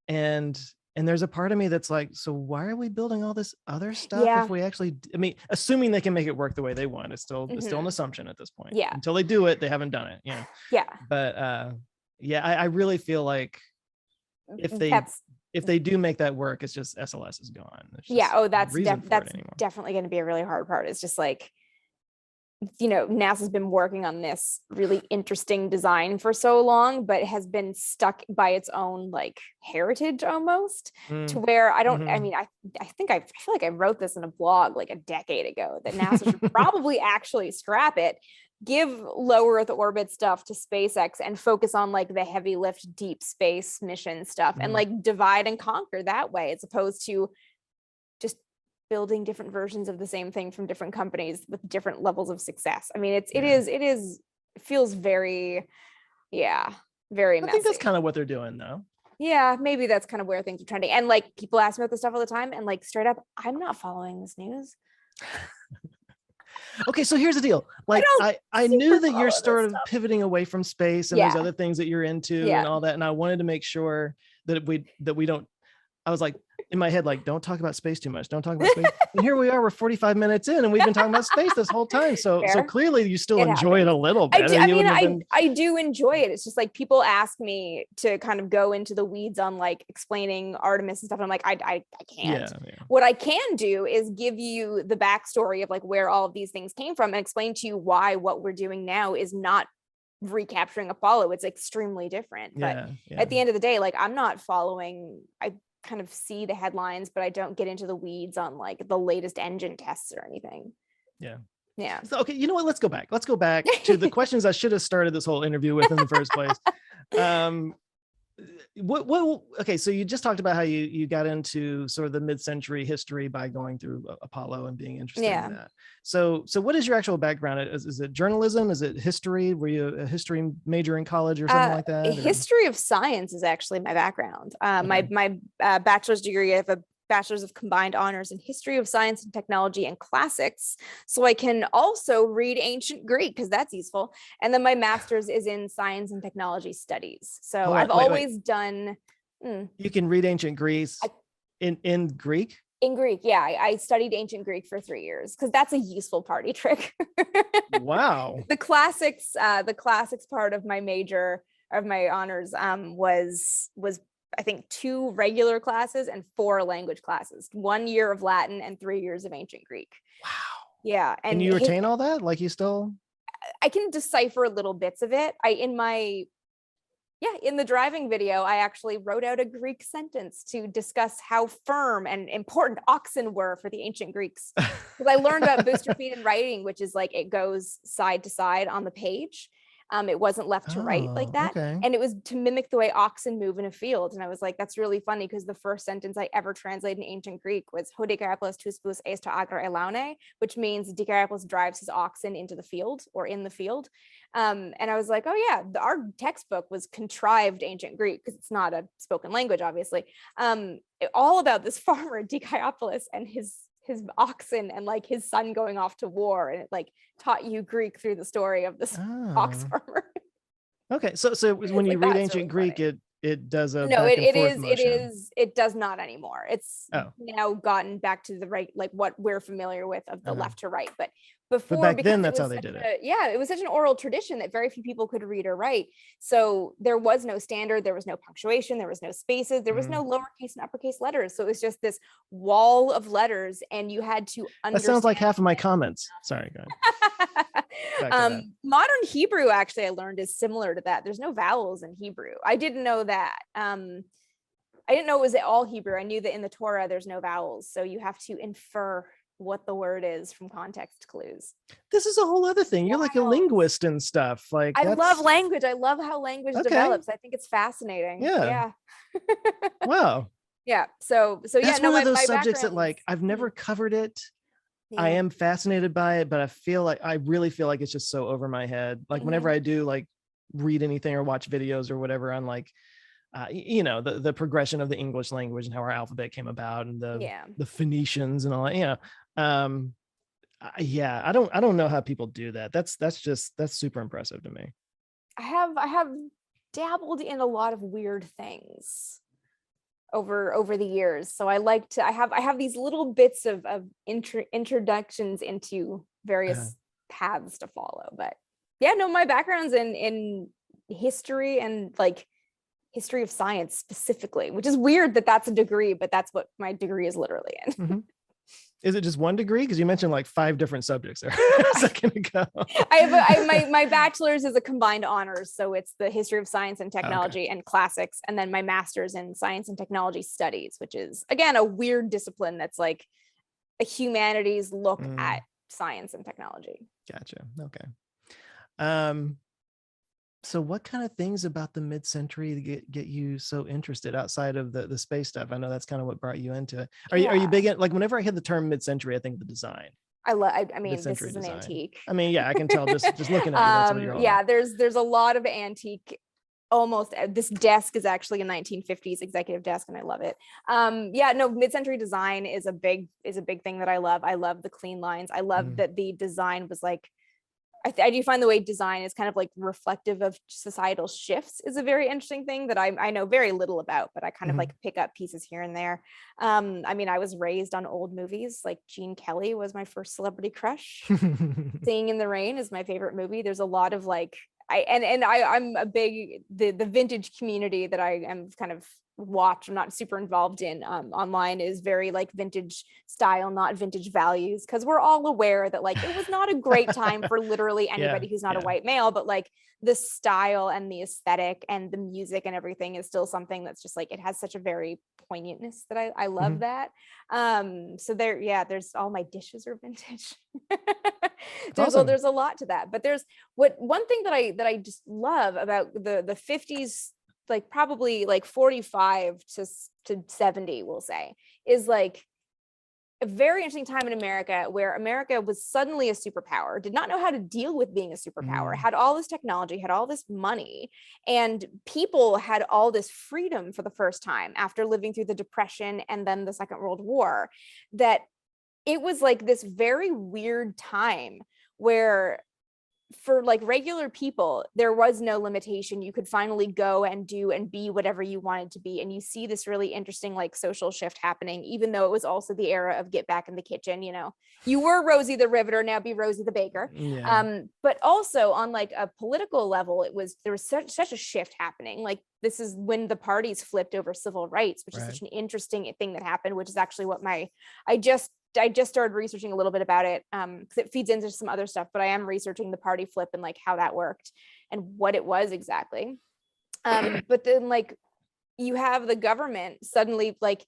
S2: and there's a part of me that's like, so why are we building all this other stuff if we actually, I mean, assuming they can make it work the way they want, it's still an assumption at this point.
S1: Yeah.
S2: Until they do it, they haven't done it. Yeah.
S1: Yeah.
S2: But I really feel like if they do make that work, it's just SLS is gone.
S1: That's definitely going to be a really hard part. It's just like, you know, NASA's been working on this really interesting design for so long, but has been stuck by its own like heritage almost to where I don't, I mean, I feel like I wrote this in a blog like a decade ago that NASA should probably actually scrap it, give low Earth orbit stuff to SpaceX and focus on like the heavy lift deep space mission stuff and like divide and conquer that way, as opposed to just building different versions of the same thing from different companies with different levels of success. I mean, it feels very, very messy.
S2: I think that's kind of what they're doing though.
S1: Yeah, maybe that's kind of where things are trending. And like people ask me about this stuff all the time, and like straight up, I'm not following this news.
S2: Okay, so here's the deal. Like I knew that you're sort of pivoting away from space and there's other things that you're into and all that. And I wanted to make sure that we don't, I was like in my head, like, don't talk about space too much. Don't talk about space. And here we are, we're 45 minutes in and we've been talking about space this whole time. So clearly you still enjoy it a little bit.
S1: I do enjoy it. It's just like people ask me to kind of go into the weeds on like explaining Artemis and stuff. And I'm like, I can't. Yeah. What I can do is give you the backstory of like where all of these things came from and explain to you why what we're doing now is not recapturing Apollo. It's extremely different. But at the end of the day, like I'm not following, I kind of see the headlines, but I don't get into the weeds on like the latest engine tests or anything. Yeah.
S2: So, okay, you know what? Let's go back to the questions I should have started this whole interview with in the first place. Okay, so you just talked about how you got into sort of the mid-century history by going through Apollo and being interested in that. So what is your actual background? Is it journalism? Is it history? Were you a history major in college or something like that?
S1: History of science is actually my background. My bachelor's degree, I have a bachelor's of combined honors in history of science and technology and classics. So I can also read ancient Greek because that's useful. And then my master's is in science and technology studies. So I've always done.
S2: You can read ancient Greece in Greek?
S1: In Greek, yeah. I studied ancient Greek for 3 years because that's a useful party trick.
S2: Wow.
S1: The classics part of my major, of my honors, was I think 2 regular classes and 4 language classes, 1 year of Latin and 3 years of ancient Greek.
S2: Wow.
S1: Yeah.
S2: And you retain all that? Like you still?
S1: I can decipher little bits of it. In the driving video, I actually wrote out a Greek sentence to discuss how firm and important oxen were for the ancient Greeks. Because I learned about booster feet in writing, which is like it goes side to side on the page. It wasn't left to right like that. Okay. And it was to mimic the way oxen move in a field. And I was like, that's really funny because the first sentence I ever translated in ancient Greek was ho Dicaiopoulos tuspus eis to agra elaune, which means Dicaiopoulos drives his oxen into the field or in the field. And I was like, oh yeah, our textbook was contrived ancient Greek because it's not a spoken language, obviously. All about this farmer Dicaiopoulos and his oxen and like his son going off to war, and it like taught you Greek through the story of this ox farmer.
S2: Okay, so when you read ancient really Greek, it does a
S1: it does not anymore. It's now gotten back to the right, like what we're familiar with of the left to right, but before,
S2: back then that's how they did it.
S1: It was such an oral tradition that very few people could read or write. So there was no standard, there was no punctuation, there was no spaces, there was no lowercase and uppercase letters. So it was just this wall of letters, and you had to understand.
S2: That sounds like half of my comments. Sorry, go ahead.
S1: Modern Hebrew, actually, I learned is similar to that. There's no vowels in Hebrew. I didn't know that. I didn't know it was all Hebrew. I knew that in the Torah there's no vowels, so you have to infer what the word is from context clues.
S2: This is a whole other thing. You're like a linguist and stuff. Like
S1: I love language. I love how language develops. I think it's fascinating.
S2: Yeah. Wow.
S1: Yeah. So
S2: that's one of those subjects that like I've never covered it. Yeah. I am fascinated by it, but I really feel like it's just so over my head. Like whenever I do like read anything or watch videos or whatever on like the progression of the English language and how our alphabet came about and the Phoenicians and all that, Yeah, I don't know how people do that. That's super impressive to me.
S1: I have dabbled in a lot of weird things over the years. So I have these little bits of introductions into various paths to follow. But yeah, no, my background's in history and like history of science specifically, which is weird that that's a degree, but that's what my degree is literally in.
S2: Mm-hmm. Is it just one degree? Because you mentioned like 5 different subjects there a second ago.
S1: My bachelor's is a combined honors, so it's the history of science and technology and classics, and then my master's in science and technology studies, which is again a weird discipline that's like a humanities look at science and technology.
S2: Gotcha. Okay. So what kind of things about the mid-century get you so interested outside of the space stuff? I know that's kind of what brought you into it. Are you big in, like, whenever I hear the term mid-century, I think of the design.
S1: I mean, this is an antique.
S2: I mean, yeah, I can tell just looking at you. That's what you're all about.
S1: There's a lot of antique. Almost this desk is actually a 1950s executive desk, and I love it. Mid-century design is a big thing that I love. I love the clean lines. I love that the design was like, I do find the way design is kind of like reflective of societal shifts is a very interesting thing that I know very little about, but I kind of like pick up pieces here and there. I mean, I was raised on old movies. Like Gene Kelly was my first celebrity crush. Singing in the Rain is my favorite movie. There's a lot of like, I'm a big, the vintage community that I am kind of I'm not super involved in online is very like vintage style, not vintage values, because we're all aware that like it was not a great time for literally anybody who's not a white male, but like the style and the aesthetic and the music and everything is still something that's just like, it has such a very poignantness that I love that. So there's all my dishes are vintage. There's a lot to that, but there's one thing that I just love about the 50s, like probably like 45 to 70, we'll say, is like a very interesting time in America where America was suddenly a superpower, did not know how to deal with being a superpower, had all this technology, had all this money, and people had all this freedom for the first time after living through the Depression and then the Second World War, that it was like this very weird time where for like regular people, there was no limitation. You could finally go and do and be whatever you wanted to be. And you see this really interesting like social shift happening, even though it was also the era of get back in the kitchen. You know, you were Rosie the Riveter, now be Rosie the Baker. But also on like a political level, there was such a shift happening. Like this is when the parties flipped over civil rights, which is such an interesting thing that happened, which is actually what I just started researching a little bit about it because it feeds into some other stuff, but I am researching the party flip and like how that worked and what it was exactly. But then like you have the government suddenly, like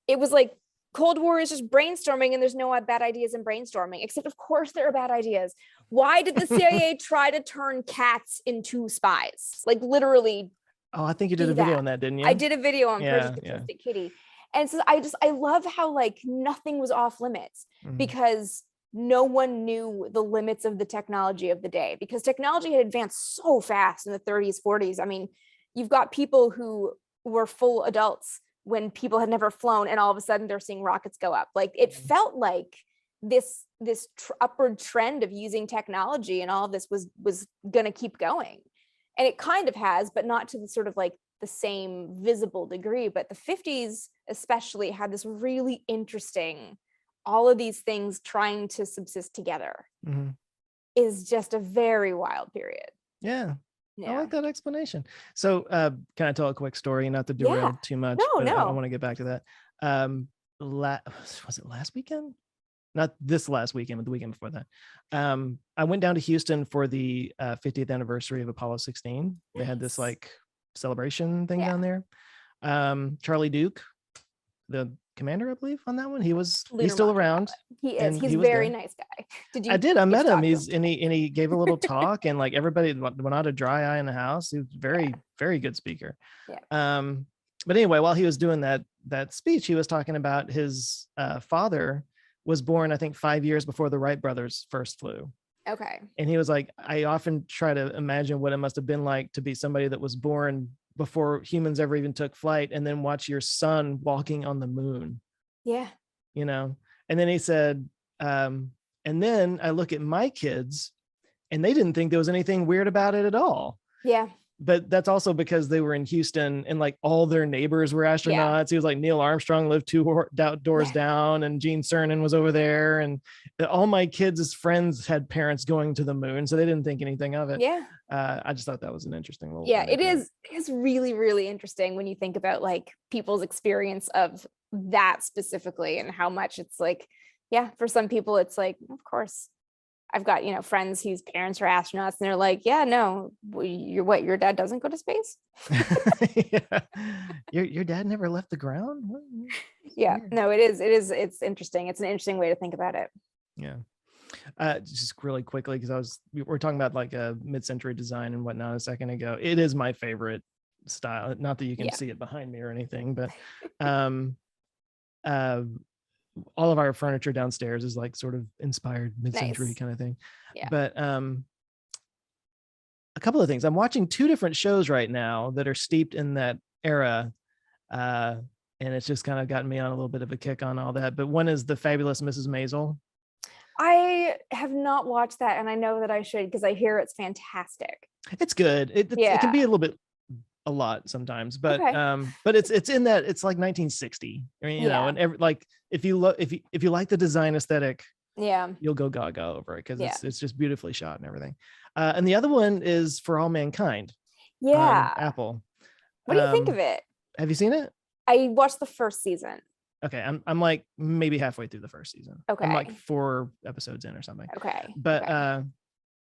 S1: it was like Cold War is just brainstorming and there's no bad ideas in brainstorming, except of course there are bad ideas. Why did the CIA try to turn cats into spies? Like literally.
S2: Oh, I think you did a video on that, didn't you?
S1: I did a video on Percy the Acoustic Kitty. And so I love how like nothing was off limits because no one knew the limits of the technology of the day, because technology had advanced so fast in the 30s, 40s. I mean, you've got people who were full adults when people had never flown, and all of a sudden they're seeing rockets go up. Like it felt like this upward trend of using technology and all of this was going to keep going. And it kind of has, but not to the sort of like the same visible degree. But the 50s especially had this really interesting, all of these things trying to subsist together is just a very wild period.
S2: Yeah. I like that explanation. So can I tell a quick story, not to derail too much? No. I want to get back to that. Was it last weekend? Not this last weekend, but the weekend before that. I went down to Houston for the 50th anniversary of Apollo 16. They had this like celebration thing down there. Charlie Duke, the commander, I believe, on that one. He's still around.
S1: He is. He's a very nice guy.
S2: I did. I met him. He gave a little talk, and like everybody went out a dry eye in the house. He was very, very good speaker. Yeah. But anyway, while he was doing that speech, he was talking about his father was born, I think, 5 years before the Wright brothers first flew.
S1: Okay.
S2: And he was like, I often try to imagine what it must have been like to be somebody that was born before humans ever even took flight, and then watch your son walking on the moon.
S1: Yeah.
S2: You know? And then he said, and And then I look at my kids and they didn't think there was anything weird about it at all.
S1: Yeah.
S2: But that's also because they were in Houston and like all their neighbors were astronauts. He was like Neil Armstrong lived two doors down, and Gene Cernan was over there. And all my kids' friends had parents going to the moon, so they didn't think anything of it.
S1: Yeah.
S2: I just thought that was an interesting little.
S1: Yeah, it is. It's really, really interesting when you think about like people's experience of that specifically and how much it's like, yeah, for some people it's like, of course. I've got, you know, friends whose parents are astronauts and they're like, yeah, no, your dad doesn't go to space?
S2: Yeah. Your dad never left the ground?
S1: Yeah, weird. No, it's interesting. It's an interesting way to think about it.
S2: Yeah. Just really quickly, because we're talking about like a mid-century design and whatnot a second ago. It is my favorite style. Not that you can see it behind me or anything, but all of our furniture downstairs is like sort of inspired mid-century kind of thing. Yeah. But a couple of things. I'm watching 2 different shows right now that are steeped in that era. And it's just kind of gotten me on a little bit of a kick on all that. But one is the Fabulous Mrs Maisel.
S1: I have not watched that, and I know that I should because I hear it's fantastic.
S2: It's good. It can be a lot sometimes, but it's in that, it's like 1960. I mean, you know, and like if you like the design aesthetic, you'll go gaga over it because it's just beautifully shot and everything. And the other one is For All Mankind. On Apple.
S1: What do you think of it?
S2: Have you seen it?
S1: I watched the first season.
S2: Okay, I'm like maybe halfway through the first season.
S1: Okay,
S2: I'm like 4 episodes in or something.
S1: Okay,
S2: but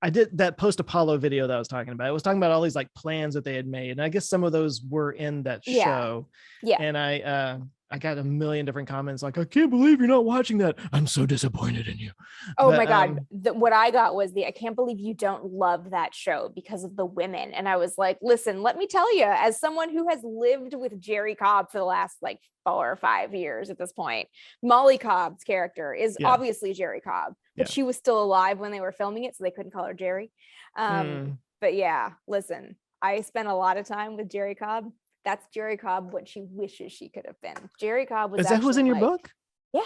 S2: I did that post-Apollo video that I was talking about. I was talking about all these like plans that they had made, and I guess some of those were in that show. Yeah. And I got a million different comments like, I can't believe you're not watching that. I'm so disappointed in you.
S1: Oh, but, my God. What I got was I can't believe you don't love that show because of the women. And I was like, listen, let me tell you, as someone who has lived with Jerry Cobb for the last like 4 or 5 years at this point, Molly Cobb's character is obviously Jerry Cobb, but she was still alive when they were filming it, so they couldn't call her Jerry. But yeah, listen, I spent a lot of time with Jerry Cobb. That's Jerry Cobb, what she wishes she could have been. Jerry Cobb was.
S2: Is that who's in your book?
S1: Yeah.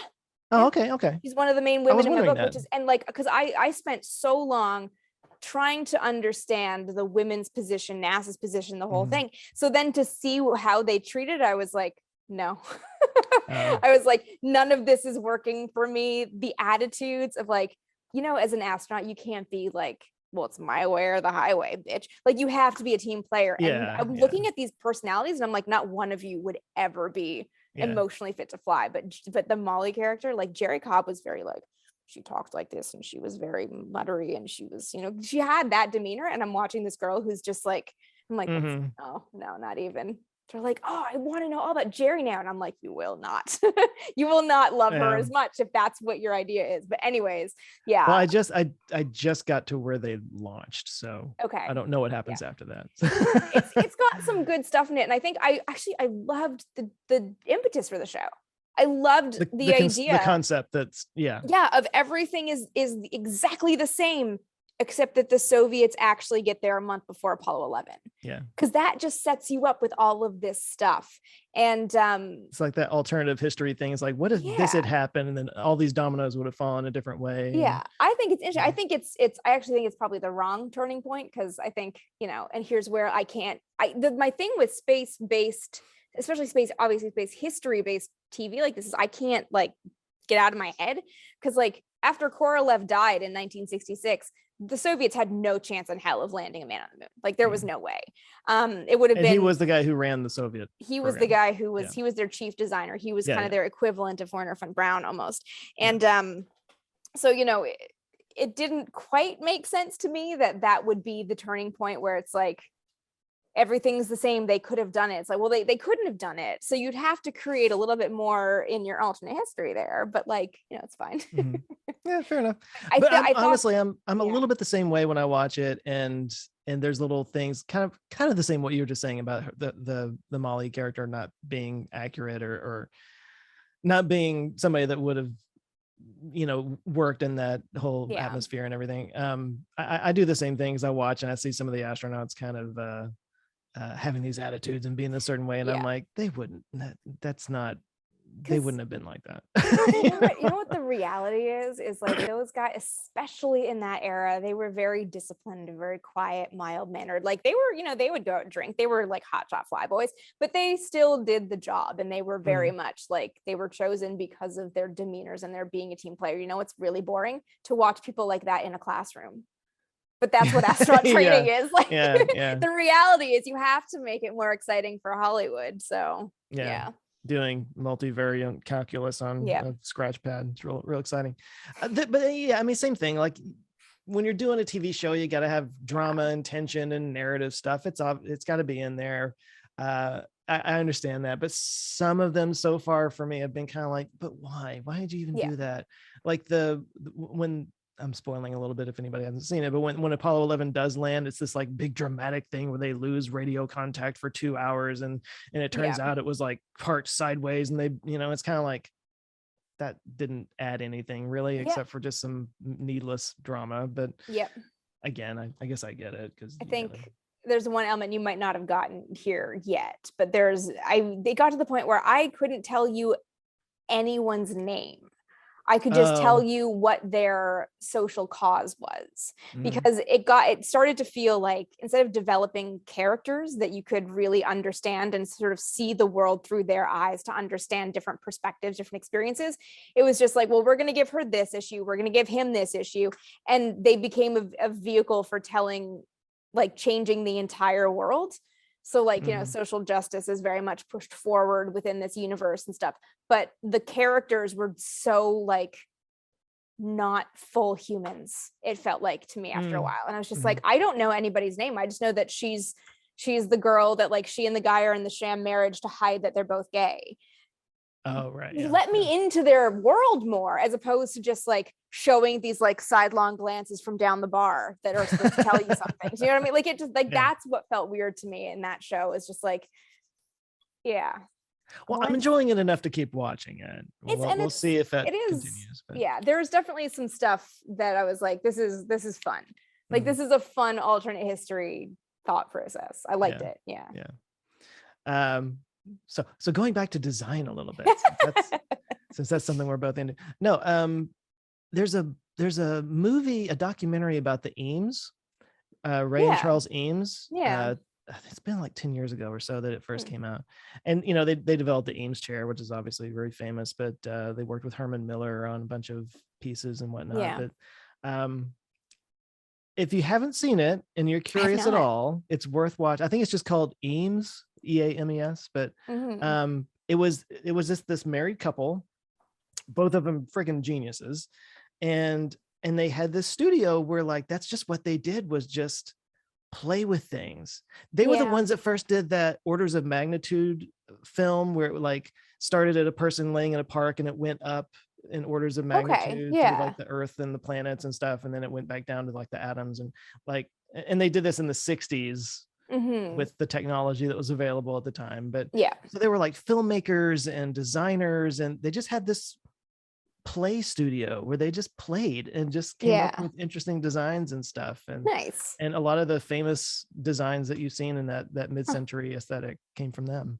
S2: Oh, okay.
S1: She's one of the main women in my book, which is, and like, because I spent so long trying to understand the women's position, NASA's position, the whole thing. So then to see how they treated, I was like, no. I was like, none of this is working for me. The attitudes of like, you know, as an astronaut, you can't be like, well, it's my way or the highway, bitch. Like you have to be a team player. And I'm looking at these personalities and I'm like, not one of you would ever be emotionally fit to fly. But the Molly character, like Jerry Cobb was very like, she talked like this and she was very muttery and she was, you know, she had that demeanor. And I'm watching this girl who's just like, I'm like, oh no, not even. They're like, oh, I want to know all about Jerry now. And I'm like, you will not. You will not love her as much if that's what your idea is. But anyways, yeah.
S2: Well, I just got to where they launched. So I don't know what happens after that.
S1: it's got some good stuff in it. And I think I loved the impetus for the show. I loved the idea.
S2: The concept that's,
S1: of everything is exactly the same, except that the Soviets actually get there a month before Apollo 11. Yeah. Because that just sets you up with all of this stuff. And
S2: it's like that alternative history thing. It's like, what if this had happened? And then all these dominoes would have fallen a different way.
S1: Yeah. I think it's interesting. I think I actually think it's probably the wrong turning point. Cause I think, you know, and here's where my thing with space-based, especially obviously space history-based TV like this is, I can't like get out of my head. Cause like after Korolev died in 1966, the Soviets had no chance in hell of landing a man on the moon. Like there was no way. It would have been.
S2: He was the guy who ran the Soviet.
S1: He was the guy who was. He was their chief designer. He was kind of their equivalent of Werner von Braun almost. And so you know, it didn't quite make sense to me that would be the turning point where it's like everything's the same. They could have done it. It's like, well, they couldn't have done it. So you'd have to create a little bit more in your alternate history there. But like, you know, it's fine.
S2: Yeah, fair enough. Honestly, I'm a little bit the same way when I watch it, and there's little things kind of the same what you were just saying about the Molly character not being accurate or not being somebody that would have, you know, worked in that whole atmosphere and everything. I do the same things. I watch and I see some of the astronauts kind of having these attitudes and being a certain way, and I'm like, they wouldn't. That's not they wouldn't have been like that.
S1: You know what the reality is like those guys, especially in that era, they were very disciplined, very quiet, mild mannered. Like they were, they would go out and drink. They were like hotshot fly boys, but they still did the job, and they were very much like they were chosen because of their demeanors and their being a team player. You know, it's really boring to watch people like that in a classroom. But that's what astronaut training is. Like the reality is you have to make it more exciting for Hollywood. So yeah.
S2: Doing multivariate calculus on a scratch pad. It's real exciting. But yeah, I mean, same thing. Like when you're doing a TV show, you got to have drama and tension and narrative stuff. It's got to be in there. I understand that, but some of them so far for me have been kind of like, but why? Why did you even do that? Like when I'm spoiling a little bit if anybody hasn't seen it, but when Apollo 11 does land, it's this like big dramatic thing where they lose radio contact for 2 hours, and it turns out it was like parked sideways, and they, it's kind of like that didn't add anything really except for just some needless drama. But again, I guess I get it, because
S1: I think there's one element you might not have gotten here yet, but they got to the point where I couldn't tell you anyone's name. I could just tell you what their social cause was, because it started to feel like, instead of developing characters that you could really understand and sort of see the world through their eyes to understand different perspectives, different experiences, it was just like, well, we're going to give her this issue, we're going to give him this issue. And they became a vehicle for changing the entire world. So like, social justice is very much pushed forward within this universe and stuff, but the characters were so like not full humans, it felt like to me after a while. And I was just like, I don't know anybody's name. I just know that she's the girl that like she and the guy are in the sham marriage to hide that they're both gay.
S2: Oh, right.
S1: Let me into their world more, as opposed to just like showing these like sidelong glances from down the bar that are supposed to tell you something. Do you know what I mean? Like it just like that's what felt weird to me in that show. Is just like,
S2: Well, I'm enjoying it enough to keep watching it. We'll see if it continues. But.
S1: Yeah, there's definitely some stuff that I was like, this is fun. Like this is a fun alternate history thought process. I liked it. Yeah.
S2: So going back to design a little bit, since that's something we're both into. No, there's a movie, a documentary about the Eames, Ray and Charles Eames.
S1: Yeah.
S2: It's been like 10 years ago or so that it first came out. And, they developed the Eames chair, which is obviously very famous, but they worked with Herman Miller on a bunch of pieces and whatnot.
S1: Yeah. But
S2: if you haven't seen it and you're curious at all, it's worth watching. I think it's just called Eames, Eames, but it was this married couple, both of them freaking geniuses, and they had this studio where like that's just what they did, was just play with things. They were the ones that first did that orders of magnitude film where it like started at a person laying in a park and it went up in orders of magnitude through like the earth and the planets and stuff, and then it went back down to like the atoms, and they did this in the 60s with the technology that was available at the time. But so they were like filmmakers and designers, and they just had this play studio where they just played and just came up with interesting designs and stuff. And and a lot of the famous designs that you've seen in that mid-century aesthetic came from them.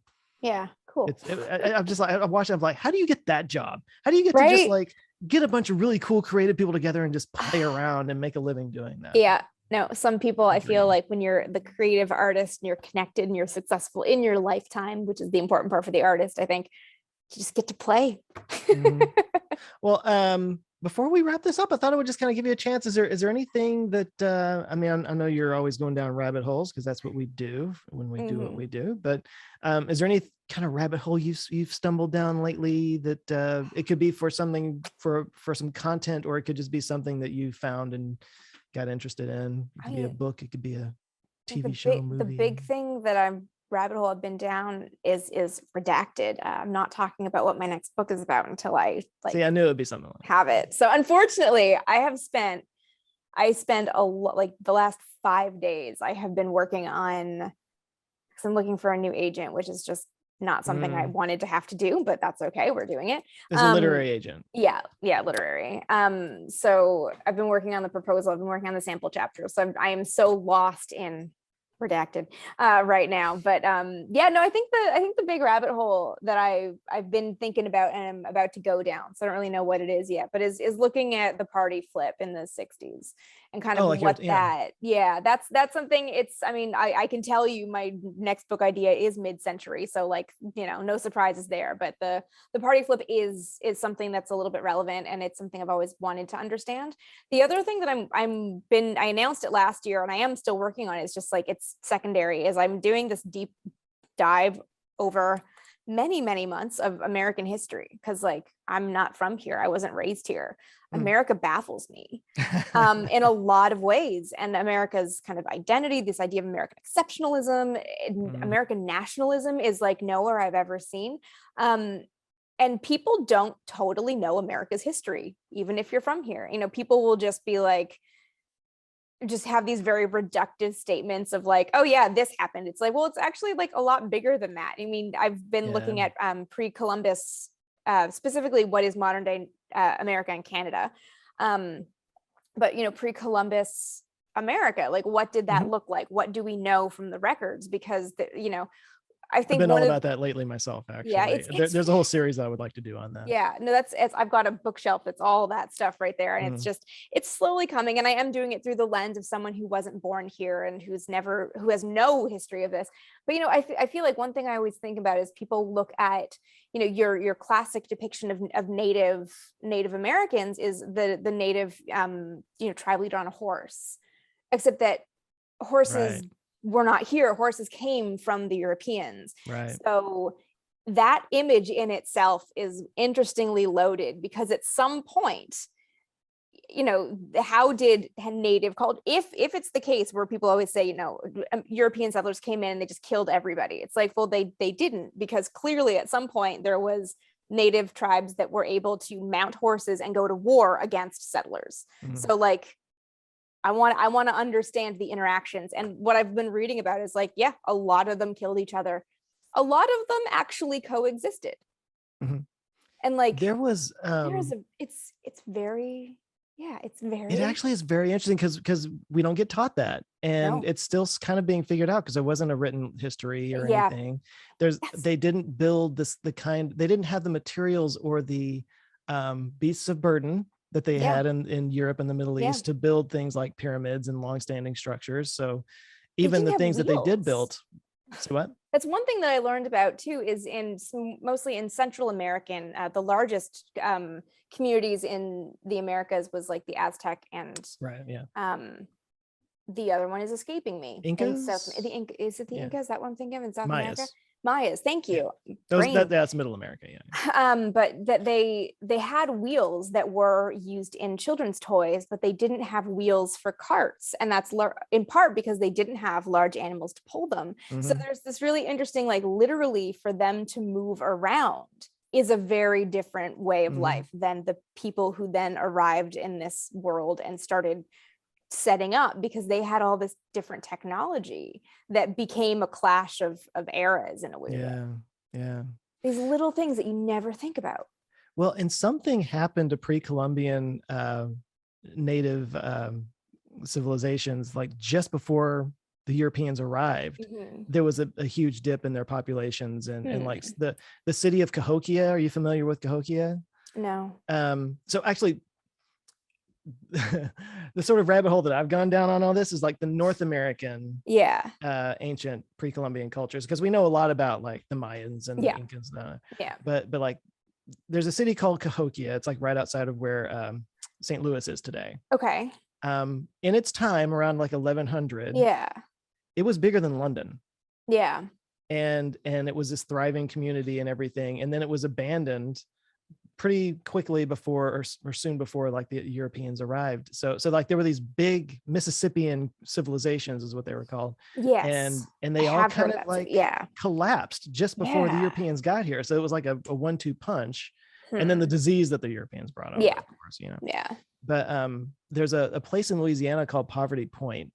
S1: Cool.
S2: I'm just like, I watched it, I'm like, how do you get that job? How do you get to just like get a bunch of really cool creative people together and just play around and make a living doing that?
S1: No, some people, I feel like when you're the creative artist and you're connected and you're successful in your lifetime, which is the important part for the artist, I think, you just get to play.
S2: Well, before we wrap this up, I thought I would just kind of give you a chance. Is there anything that I mean, I know you're always going down rabbit holes because that's what we do when we do what we do, but is there any kind of rabbit hole you've stumbled down lately that it could be for something for some content, or it could just be something that you found and got interested in? It could be a book, it could be a TV show, movie.
S1: The big thing that rabbit hole I've been down is redacted. I'm not talking about what my next book is about until I
S2: see. I knew it'd be something like
S1: have it. So unfortunately, I spent a lot, like the last 5 days I have been working on, because I'm looking for a new agent, which is just not something I wanted to have to do, but that's okay. We're doing it.
S2: As a literary agent.
S1: Yeah, literary. So I've been working on the proposal. I've been working on the sample chapter. So I am so lost in redacted right now, but yeah, no, I think the big rabbit hole that I've been thinking about and I'm about to go down, so I don't really know what it is yet, but is looking at the party flip in the 60s and kind of that's something. It's, I mean, I can tell you my next book idea is mid-century, so like, you know, no surprises there, but the party flip is something that's a little bit relevant, and it's something I've always wanted to understand. The other thing that I announced it last year and I am still working on it, is just like, it's secondary, is I'm doing this deep dive over many months of American history, because like, I'm not from here, I wasn't raised here. America baffles me in a lot of ways, and America's kind of identity, this idea of American exceptionalism, American nationalism is like nowhere I've ever seen. And people don't totally know America's history, even if you're from here. You know, people will just be like, just have these very reductive statements of like, oh yeah, this happened. It's like, well, it's actually like a lot bigger than that. I mean, I've been looking at pre-Columbus, specifically what is modern day America and Canada. But, you know, pre-Columbus America, like, what did that look like? What do we know from the records? Because, you know, I think
S2: I've been all about that lately myself, actually. Yeah, there's a whole series I would like to do on that.
S1: Yeah, no, I've got a bookshelf that's all that stuff right there, and it's slowly coming, and I am doing it through the lens of someone who wasn't born here and who has no history of this. But, you know, I feel like one thing I always think about is people look at, you know, your classic depiction of Native Americans is the native, you know, tribe leader on a horse, except that horses were not here. Horses came from the Europeans.
S2: Right.
S1: So that image in itself is interestingly loaded, because at some point, you know, how did native called, if it's the case where people always say, you know, European settlers came in and they just killed everybody. It's like, well, they didn't, because clearly at some point there was native tribes that were able to mount horses and go to war against settlers. So like, I want to understand the interactions. And what I've been reading about is like, yeah, a lot of them killed each other. A lot of them actually coexisted. And like, it's
S2: it actually is very interesting, because we don't get taught that, and it's still kind of being figured out, because there wasn't a written history or anything. They didn't build they didn't have the materials or the beasts of burden that they had in Europe and the Middle East to build things like pyramids and long-standing structures. So even the things that they did build. So what?
S1: That's one thing that I learned about too, is mostly in Central American, the largest communities in the Americas was like the Aztec and the other one is escaping me.
S2: Incas?
S1: Is it the Incas? Is that what I'm thinking of in South
S2: Mayas.
S1: America? Mayas, thank you.
S2: That's Middle America,
S1: but that they had wheels that were used in children's toys, but they didn't have wheels for carts, and that's in part because they didn't have large animals to pull them. So there's this really interesting, like, literally for them to move around is a very different way of life than the people who then arrived in this world and started setting up, because they had all this different technology that became a clash of eras in a way. These little things that you never think about.
S2: Well, and something happened to pre-Columbian native civilizations, like just before the Europeans arrived. There was a huge dip in their populations, and like the city of Cahokia. Are you familiar with Cahokia?
S1: No.
S2: So actually, the sort of rabbit hole that I've gone down on all this is like the North American ancient pre-Columbian cultures, because we know a lot about like the Mayans and the Incas, but like there's a city called Cahokia. It's like right outside of where St. Louis is today.
S1: Okay.
S2: In its time, around like 1100, it was bigger than London. And it was this thriving community and everything, and then it was abandoned pretty quickly before or soon before like the Europeans arrived. So like there were these big Mississippian civilizations is what they were called. And they all kind of like collapsed just before the Europeans got here. So it was like a 1-2 punch. And then the disease that the Europeans brought over, of course, you know. But there's a place in Louisiana called Poverty Point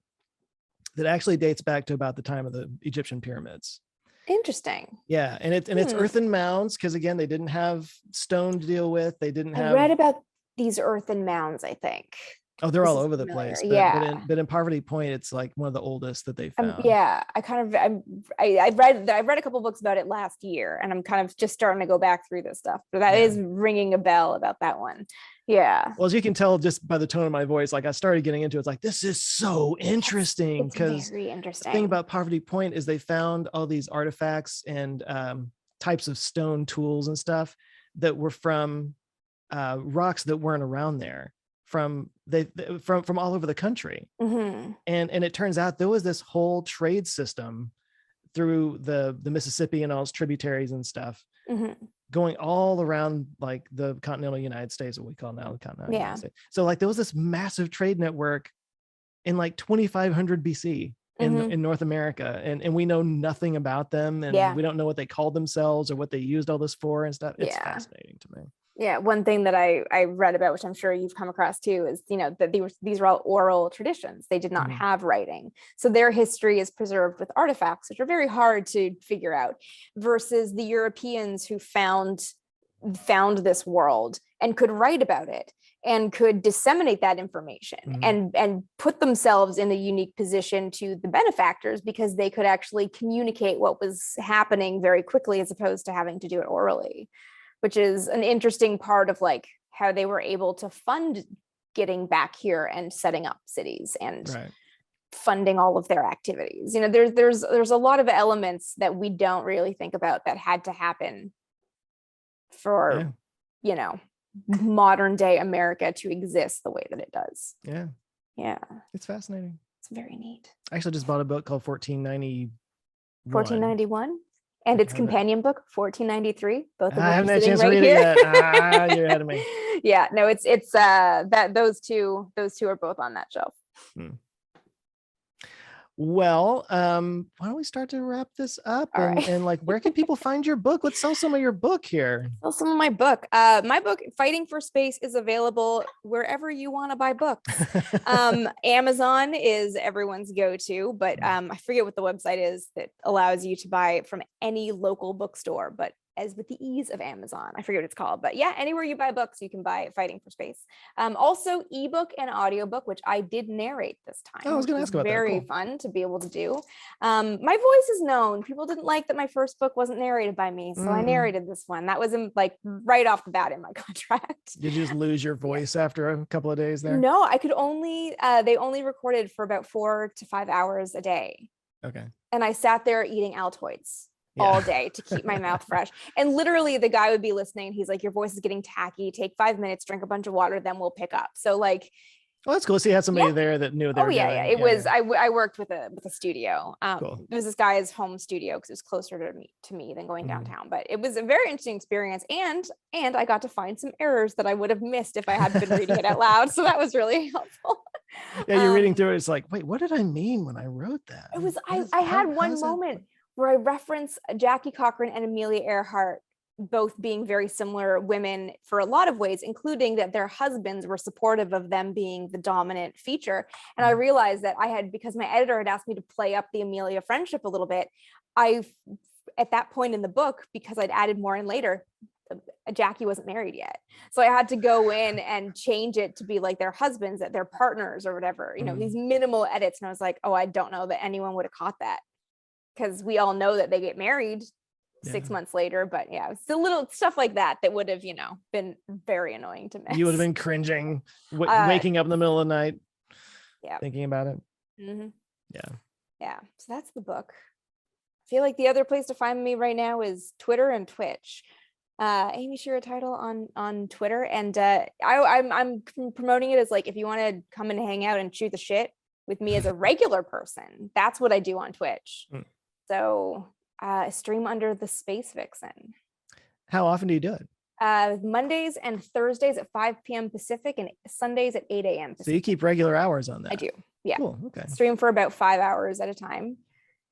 S2: that actually dates back to about the time of the Egyptian pyramids.
S1: Interesting.
S2: Yeah, and it's earthen mounds, because again, they didn't have stone to deal with. They didn't have.
S1: I read about these earthen mounds, I think.
S2: Oh, they're
S1: This
S2: all
S1: is
S2: over the
S1: familiar.
S2: place,
S1: Yeah.
S2: but in Poverty Point, it's like one of the oldest that they found.
S1: Yeah, I read a couple books about it last year, and I'm kind of just starting to go back through this stuff. But that is ringing a bell about that one. Yeah.
S2: Well, as you can tell just by the tone of my voice, like I started getting into it, it's like, this is so interesting.
S1: It's very interesting.
S2: The thing about Poverty Point is they found all these artifacts and types of stone tools and stuff that were from rocks that weren't around there, from all over the country.
S1: Mm-hmm.
S2: And it turns out there was this whole trade system through the Mississippi and all its tributaries and stuff,
S1: mm-hmm.
S2: going all around like the continental United States, what we call now the continental United States. So like there was this massive trade network in like 2500 BC in North America, and we know nothing about them, and we don't know what they called themselves or what they used all this for and stuff. It's fascinating to me.
S1: Yeah, one thing that I read about, which I'm sure you've come across too, is, you know, that these were all oral traditions. They did not have writing. So their history is preserved with artifacts, which are very hard to figure out, versus the Europeans who found this world and could write about it and could disseminate that information and put themselves in a unique position to the benefactors, because they could actually communicate what was happening very quickly as opposed to having to do it orally, which is an interesting part of like how they were able to fund getting back here and setting up cities and funding all of their activities. You know, there's a lot of elements that we don't really think about that had to happen for, you know, modern day America to exist the way that it does. Yeah.
S2: It's fascinating.
S1: It's very neat.
S2: I actually just bought a book called 1491.
S1: 1491? And its companion book, 1493. Both of them.
S2: I haven't had a chance to read it yet. You're ahead of me.
S1: Yeah, no, it's that those two are both on that shelf.
S2: Well, why don't we start to wrap this up? And like, where can people find your book? Let's sell some of your book here.
S1: Sell some of my book. My book, Fighting for Space, is available wherever you want to buy books. Amazon is everyone's go-to, but I forget what the website is that allows you to buy it from any local bookstore, but as with the ease of Amazon. I forget what it's called, but yeah, anywhere you buy books, you can buy Fighting for Space. Also ebook and audiobook, which I did narrate this time.
S2: Oh, I was going to ask about that.
S1: Very fun to be able to do. My voice is known. People didn't like that my first book wasn't narrated by me, so I narrated this one. That was like right off the bat in my contract.
S2: Did you just lose your voice after a couple of days there?
S1: No, I could only, they only recorded for about 4 to 5 hours a day.
S2: Okay.
S1: And I sat there eating Altoids all day to keep my mouth fresh. And literally the guy would be listening. He's like, your voice is getting tacky. Take 5 minutes, drink a bunch of water, then we'll pick up. So like,
S2: well, that's cool. So you had somebody there that knew what they were doing.
S1: It was, I worked with a studio.
S2: Cool.
S1: It was this guy's home studio because it was closer to me than going downtown, but it was a very interesting experience. And I got to find some errors that I would have missed if I had been reading it out loud. So that was really helpful.
S2: Yeah. You're reading through it. It's like, wait, what did I mean when I wrote that?
S1: It was, I had one moment where I reference Jackie Cochran and Amelia Earhart, both being very similar women for a lot of ways, including that their husbands were supportive of them being the dominant feature. And I realized that because my editor had asked me to play up the Amelia friendship a little bit, at that point in the book, because I'd added more in later, Jackie wasn't married yet. So I had to go in and change it to be like their husbands, that their partners or whatever, you know, these minimal edits. And I was like, oh, I don't know that anyone would have caught that, because we all know that they get married 6 months later. But yeah, it's a little stuff like that would have, you know, been very annoying to miss.
S2: You would have been cringing, waking up in the middle of the night, thinking about it. Yeah.
S1: So that's the book. I feel like the other place to find me right now is Twitter and Twitch. Amy Shira Teitel on Twitter, and I'm promoting it as like, if you want to come and hang out and shoot the shit with me as a regular person, that's what I do on Twitch. So I stream under the Space Vixen.
S2: How often do you do it?
S1: Mondays and Thursdays at 5 p.m. Pacific and Sundays at 8 a.m. Pacific.
S2: So you keep regular hours on that?
S1: I do. Yeah. Cool.
S2: Okay.
S1: Stream for about 5 hours at a time.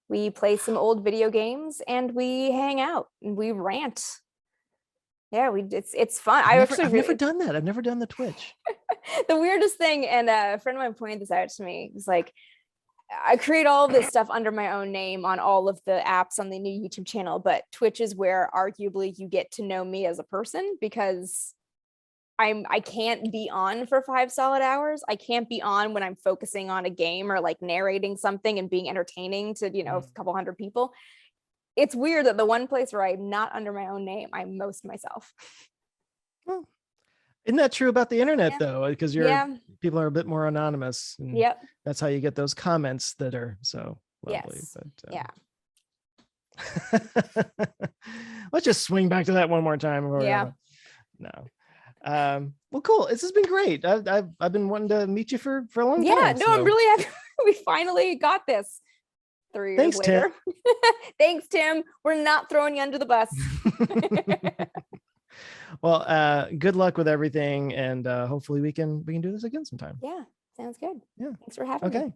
S1: We play some old video games and we hang out and we rant. Yeah, it's fun. I've never
S2: done that. I've never done the Twitch.
S1: The weirdest thing, and a friend of mine pointed this out to me, was like, I create all of this stuff under my own name on all of the apps on the new YouTube channel, but Twitch is where arguably you get to know me as a person, because I can't be on for 5 solid hours. I can't be on when I'm focusing on a game or like narrating something and being entertaining to, a couple hundred people. It's weird that the one place where I'm not under my own name, I'm most myself.
S2: Well, isn't that true about the internet though? Because people are a bit more anonymous. And that's how you get those comments that are so lovely.
S1: Yes.
S2: But, let's just swing back to that one more time. No. Well, cool. This has been great. I've been wanting to meet you for a long time.
S1: Yeah, no, I'm really happy we finally got this 3 years
S2: Thanks,
S1: later.
S2: Tim.
S1: Thanks, Tim. We're not throwing you under the bus.
S2: Well, good luck with everything, and hopefully we can do this again sometime.
S1: Yeah, sounds good.
S2: Yeah.
S1: Thanks for having me.
S2: Okay.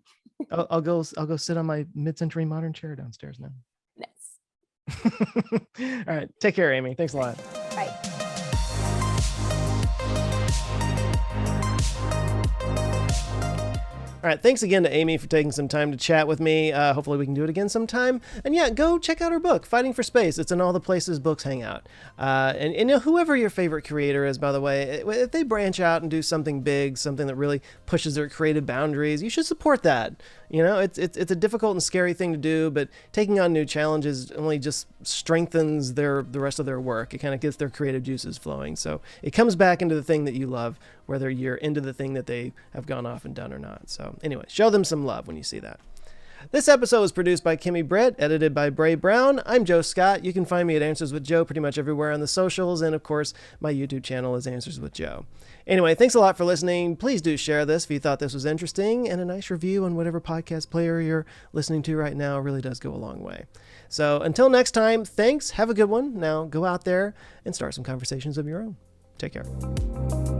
S2: I'll go sit on my mid-century modern chair downstairs now.
S1: Nice.
S2: All right. Take care, Amy. Thanks a lot.
S1: Bye.
S2: All right, thanks again to Amy for taking some time to chat with me. Hopefully we can do it again sometime. And yeah, go check out her book, Fighting for Space. It's in all the places books hang out. And whoever your favorite creator is, by the way, if they branch out and do something big, something that really pushes their creative boundaries, you should support that. It's a difficult and scary thing to do, but taking on new challenges only just strengthens the rest of their work. It kind of gets their creative juices flowing. So it comes back into the thing that you love, whether you're into the thing that they have gone off and done or not. So anyway, show them some love when you see that. This episode was produced by Kimmy Britt, edited by Bray Brown. I'm Joe Scott. You can find me at Answers with Joe pretty much everywhere on the socials. And of course, my YouTube channel is Answers with Joe. Anyway, thanks a lot for listening. Please do share this if you thought this was interesting. And a nice review on whatever podcast player you're listening to right now really does go a long way. So until next time, thanks. Have a good one. Now go out there and start some conversations of your own. Take care.